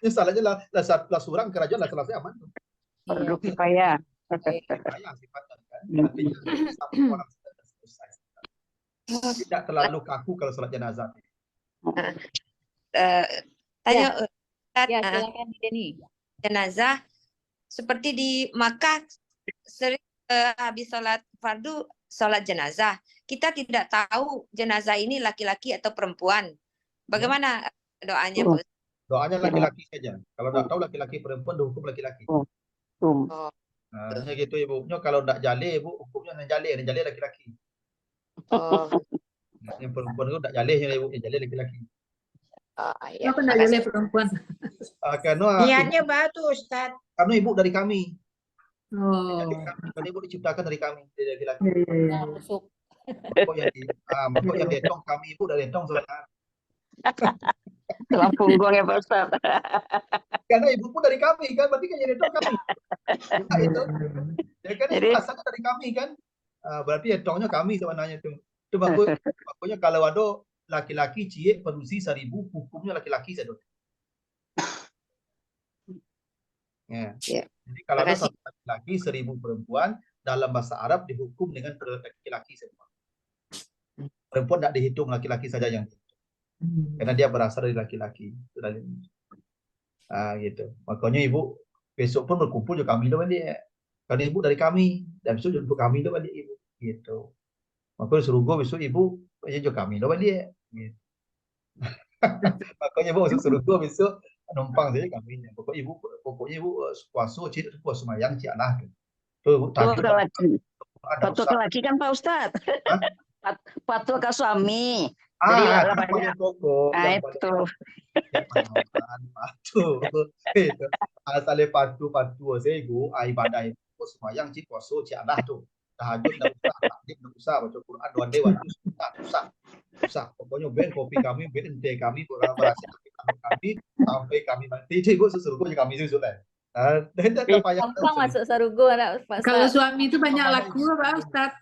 Ini salahnya lah surang kerajaan lah selesai aman. Fardu kifayah. Kifayah sifatnya kan. Artinya satu orang sudah selesai. Tidak terlalu kaku kalau salat jenazah. Tanya Ya, silakan Deni. jenazah seperti di Makkah sering habis sholat fardu sholat jenazah. Kita tidak tahu jenazah ini laki-laki atau perempuan. Bagaimana doanya, Bu? Doanya laki-laki saja. Kalau tidak tahu laki-laki perempuan, dihukum laki-laki. Nah, gitu ibunya. Kalau tidak jali, ibu hukumnya yang jali laki-laki. Oh, Yang perempuan itu tidak jali, ibu yang jali laki-laki. ya. Kenapa enggak boleh perempuan? Karena Niatnya bagus Ustaz. karena ibu dari kami. Oh. Karena ibu diciptakan dari kami, dari laki-laki. Nah, masuk. Pokok yang detong kami ibu dari detong soalnya. Tulang punggung ya Pak Ustaz. Karena ibu pun dari kami kan, berarti kan yang detong kami. Nah, itu. Ya kan itu asalnya dari kami kan. Berarti detongnya kami sebenarnya itu. Itu makanya kalau ada laki-laki cie perusi 1000, hukumnya laki-laki saja. Ya. Ya. Jadi kalau ada Makasih. satu laki-laki 1000 perempuan, dalam bahasa Arab dihukum dengan laki-laki semua. Perempuan tidak dihitung, laki-laki saja yang dihitung. Karena dia berasal dari laki-laki. Gitu. Makanya ibu besok pun berkumpul juga kami doang dia. Karena ibu dari kami, dan besok untuk kami doang dia ibu. Gitu. Makanya suruh gue besok ibu juga kami doang dia. Gitu. Makanya ibu suruh gue besok numpang saja kami. Pokoknya ibu puasa cik puasa mayang cik anak. Tuh Fatwa laki. Fatwa ke laki kan Pak Ustaz. Fatwa ke suami. Jadi Itu lah banyak. paling pokok, Nah yang paling itu. ya panaman, patu. Itu. Asalnya patu sego, ibadah itu semayang ci poso ci adah tuh. Tahajud ndak usah, taklim ndak usah, baca Quran doa dewan itu susah. Susah. Pokoknya ben kopi kami, ben teh kami, berhasil kami sampai kami mati. Itu ibu suruh kami susu teh. Dan tak payah Gampang masuk sarugo anak Pak Kalau Ustadz. suami itu banyak laku Pak Ustadz.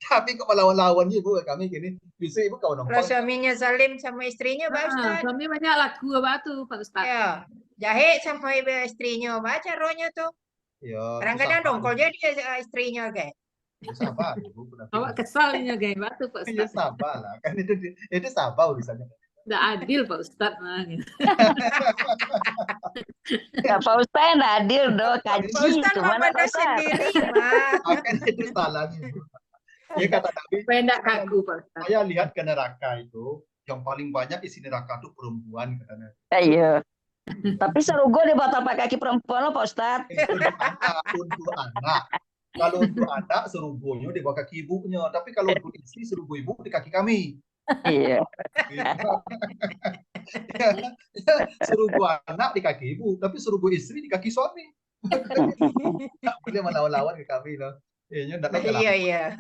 tapi kok melawan-lawan ibu kami gini. Justru ibu kalau Kalau numpang suaminya zalim sama istrinya, Pak Ustadz. Suami banyak laku Pak tuh Pak Ustadz. Ya, jahe sama istrinya. Baca rohnya tuh. ya Kadang-kadang sabar, dongkol jadi istrinya kayak. sabar ibu. Awak kesalnya guys Pak tuh Pak Ya Ustadz. sabar lah, kan itu sabar urusannya. Nggak adil Pak Ustadz. Nah, gitu. Ya, Pak Ustadz yang adil dong, Pak kaji Ustadz cuma mah pandai sendiri, mah. Akan itu salahnya. Ya kata Nabi, Supaya nggak kaku Pak Ustadz. saya lihat ke neraka itu, yang paling banyak isi neraka itu perempuan katanya. Iya. Tapi serugo di bawah tapak kaki perempuan loh Pak Ustadz. Itu untuk anak. Kalau untuk anak serugonya di bawah kaki ibunya, tapi kalau untuk istri serugo ibu di kaki kami. Iya. Serugo anak di kaki ibu, tapi serugo istri di kaki suami. Tak boleh melawan-lawan ke kami loh. Iya, ndak kalah. Iya.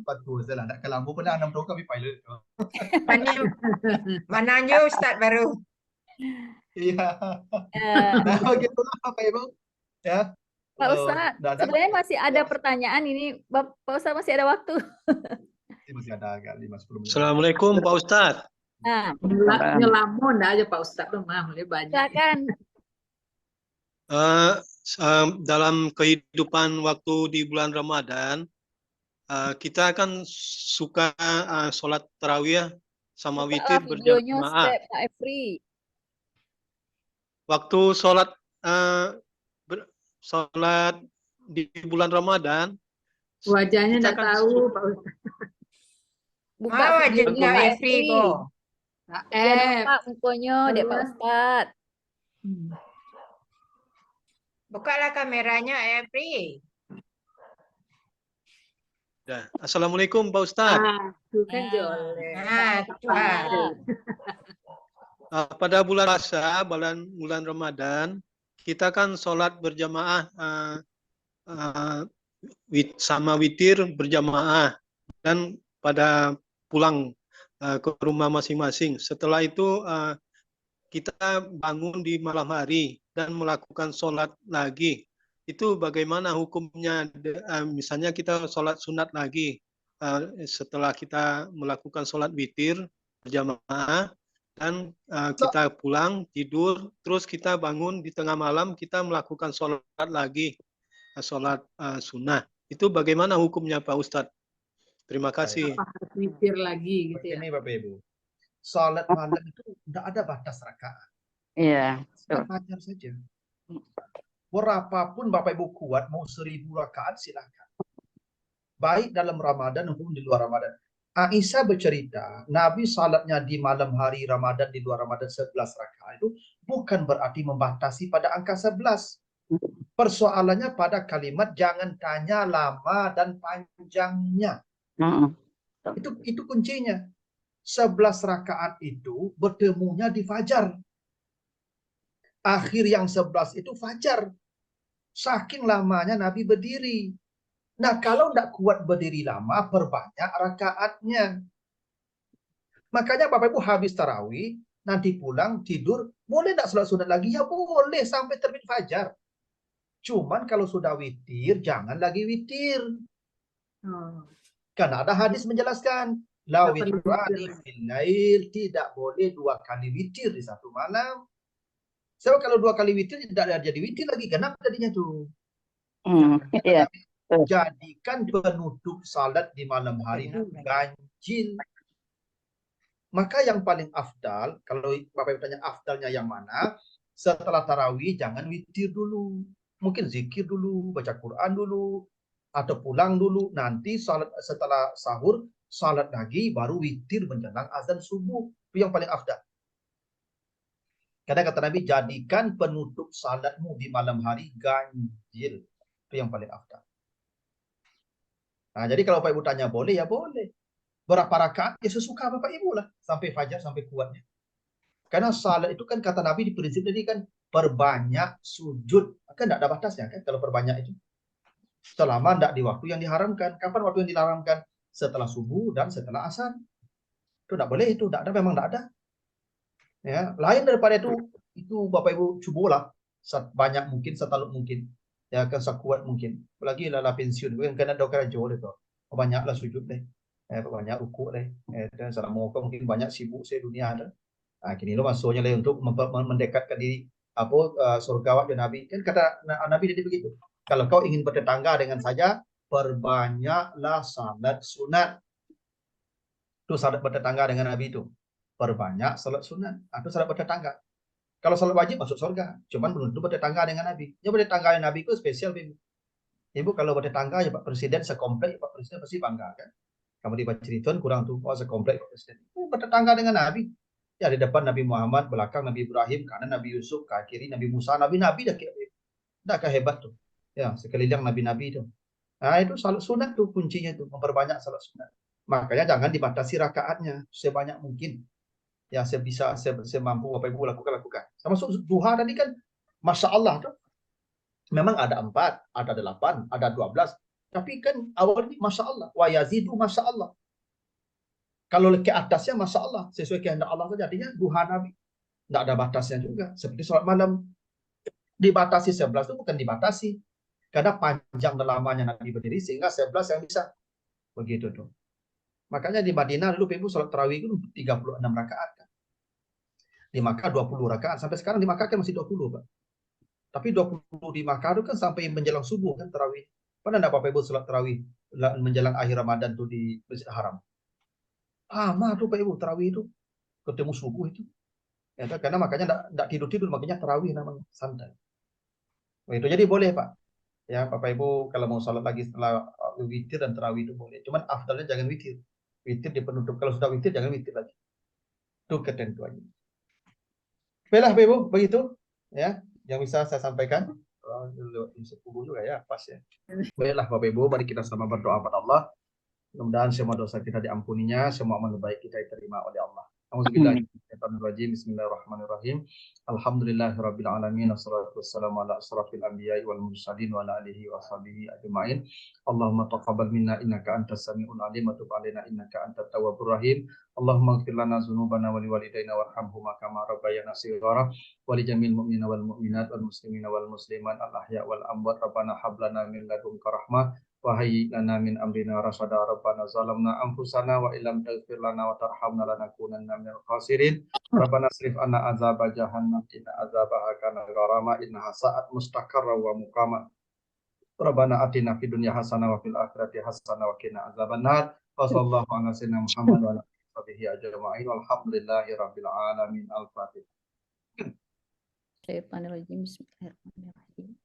Patu salah, ndak kelambu pernah 6 tahun kami pilot. Mananya Ustadz baru. Iya. Eh, Nah, begitulah Bapak Ibu. Ya. Pak Ustadz, sebenarnya masih ada pertanyaan ini. Pak Ustadz masih ada waktu. Masih ada agak 5-10 menit. Assalamualaikum Pak Ustadz. Nah, Nyelamun dah aja Pak Ustadz tuh mah boleh banyak. silakan. Dalam kehidupan waktu di bulan Ramadan, kita kan suka sholat tarawih sama witir Videonya berjamaah. step Pak Efri. Waktu sholat di bulan Ramadan, Wajahnya kita nggak kan tahu Pak Ustadz. Buka Wah, videonya jadi Pak Efri Efri. kok. Jangan Pak mukonya dek Pak Ustadz. Bukalah kameranya, Efri. ya. Assalamualaikum Pak Ustadz. Itu kan joleh. Nah, itu ah. Pada bulan puasa, bulan Ramadan, kita kan sholat berjamaah sama witir berjamaah dan pada pulang ke rumah masing-masing. Setelah itu kita bangun di malam hari dan melakukan sholat lagi. Itu bagaimana hukumnya? Misalnya kita sholat sunat lagi setelah kita melakukan sholat witir berjamaah dan kita pulang tidur, terus kita bangun di tengah malam kita melakukan sholat lagi, sholat sunnah. Itu bagaimana hukumnya Pak Ustadz? Terima kasih. Harus mikir lagi gitu ya. Ini Bapak Ibu. Salat malam itu tidak ada batas rakaat. Iya. Wajar saja. Berapapun Bapak Ibu kuat, mau 1000 rakaat silakan. Baik dalam Ramadan maupun di luar Ramadan. Aisyah bercerita, Nabi salatnya di malam hari Ramadan, di luar Ramadan 11 rakaat itu bukan berarti membatasi pada angka 11. Persoalannya pada kalimat jangan tanya lama dan panjangnya. Itu kuncinya. 11 rakaat itu bertemunya di fajar. Akhir yang 11 itu fajar. Saking lamanya Nabi berdiri. Nah, kalau tidak kuat berdiri lama, perbanyak rakaatnya. Makanya Bapak Ibu habis tarawih, nanti pulang tidur, boleh tidak sholat sunat lagi? Ya boleh, sampai terbit fajar. Cuman kalau sudah witir, jangan lagi witir. Karena ada hadis menjelaskan, la witrani fil lail, tidak boleh 2 kali witir di satu malam. Sebab kalau 2 kali witir tidak jadi witir lagi, kenapa jadinya tuh? Iya. Jadikan penutup salat di malam hari itu ganjil. Maka yang paling afdal, kalau Bapak Ibu tanya afdalnya yang mana, setelah tarawih jangan witir dulu. Mungkin zikir dulu, baca Quran dulu, atau pulang dulu. Nanti salat setelah sahur, salat lagi, baru witir menjelang azan subuh. Itu yang paling afdal. Karena kata Nabi, jadikan penutup salatmu di malam hari ganjil. Itu yang paling afdal. Nah, jadi kalau Bapak Ibu tanya boleh, ya boleh. Berapa rakaat? Ya sesuka Bapak Ibu lah. Sampai fajar, sampai kuatnya. Karena salat itu kan kata Nabi di prinsip tadi kan perbanyak sujud. Kan tidak ada batasnya kan kalau perbanyak itu. Selama tidak di waktu yang diharamkan. Kapan waktu yang diharamkan? Setelah subuh dan setelah asar. Itu tidak boleh itu. Tidak ada, memang tidak ada. Ya, lain daripada itu Bapak Ibu cobalah sebanyak mungkin, setaluk mungkin. Ya, kan sekuat mungkin. Apalagi lala pensiun. Kan kena dokter jauh itu. Banyaklah sujud deh. Banyak rukuk deh. Dan salam mungkin banyak sibuk saya dunia ada. Nah, kini lo masuknya lah untuk mendekatkan diri surga wajah Nabi. Kan kata Nabi jadi begitu. Kalau kau ingin bertetangga dengan saja, perbanyaklah salat sunat. Itu salat bertetangga dengan Nabi itu. Perbanyak salat sunat. Itu salat bertetangga. Kalau salat wajib masuk surga. Cuman belum tentu bertetangga dengan Nabi. Ya bertetangga dengan Nabi itu spesial, Ibu. Ibu kalau bertetangga ya Pak Presiden sekomplek, Pak Presiden pasti bangga kan. Kamu di Cirebon kurang tuh, sekomplek Pak Presiden. Bertetangga dengan Nabi. Ya di depan Nabi Muhammad, belakang Nabi Ibrahim, kanan Nabi Yusuf, ke kiri Nabi Musa, Nabi-Nabi dah hebat tuh. Ya, sekeliling Nabi-Nabi itu. Nah, itu salat sunat tuh kuncinya tuh, memperbanyak salat sunat. Makanya jangan dibatasi rakaatnya sebanyak mungkin. Ya, sebisa semampu Bapak Ibu lakukan. Sama duha tadi kan Masya Allah tuh. Memang ada 4, ada 8, ada 12. Tapi kan awal ini Masya Allah. Wa yazidu Masya Allah. Kalau ke atasnya Masya Allah. Sesuai kehendak Allah saja. Artinya duha Nabi. Tidak ada batasnya juga. Seperti sholat malam. Dibatasi 11 itu bukan dibatasi. Karena panjang dan lamanya Nabi berdiri. Sehingga 11 yang bisa. Begitu tuh. Makanya di Madinah dulu Ibu sholat tarawih itu 36 rakaat. Kan? Di Makkah 20 rakaat. Sampai sekarang di Makkah kan masih 20 Pak. Tapi 20 di Makkah itu kan sampai menjelang subuh kan tarawih. Pernah enggak Bapak Ibu sholat tarawih menjelang akhir Ramadan tuh di Masjid Haram? Lama tuh Pak Ibu tarawih itu. Ketemu subuh itu. Ya, karena makanya enggak tidur-tidur, makanya tarawih namanya, santai. Nah, itu jadi boleh Pak. Ya Bapak Ibu kalau mau sholat lagi setelah witir dan tarawih itu boleh. Cuman afdalnya jangan witir. Witir di penutup. Kalau sudah witir jangan witir lagi. Itu ketentuannya. Baiklah Bapak Ibu, begitu ya yang bisa saya sampaikan. 10 juga ya, pas ya. Baiklah Bapak Ibu, mari kita sama berdoa pada Allah. Mudah-mudahan semua dosa kita diampuninya, semua amal baik kita diterima oleh Allah. Auzubillahi Bismillahirrahmanirrahim. Alhamdulillahirabbil alamin wassalatu wassalamu ala asrafil anbiya'i wal mursalin wa ala alihi wa sahbihi ajma'in. Allahumma taqabbal minna innaka antas samiul alim wa tub alaina innaka antat tawwabur rahim. Allahumma ighfir lana dzunubana wa liwalidayna warhamhuma kama rabbayana shighara wa li jamil mu'minina wal mu'minat wal muslimina wal muslimat al ahya wal amwat. Rabbana hab lana min ladunka rahmah wa hayyi lana min amrina rasada. Rabbana zalamna anfusana wa illam taghfir lana wa tarhamna lanakunanna minal khasirin. Rabbana srif anna azaba jahannam inna azabaha kana gharama innaha sa'at mustaqarra wa muqama. Rabbana atina fid dunya hasanah wa fil akhirati hasanah wa qina azabannar. Wa sallallahu ala sayyidina Muhammad wa ala alihi ajma'in. Walhamdulillahi rabbil alamin. Al-Fatihah. Bismillahirrahmanirrahim.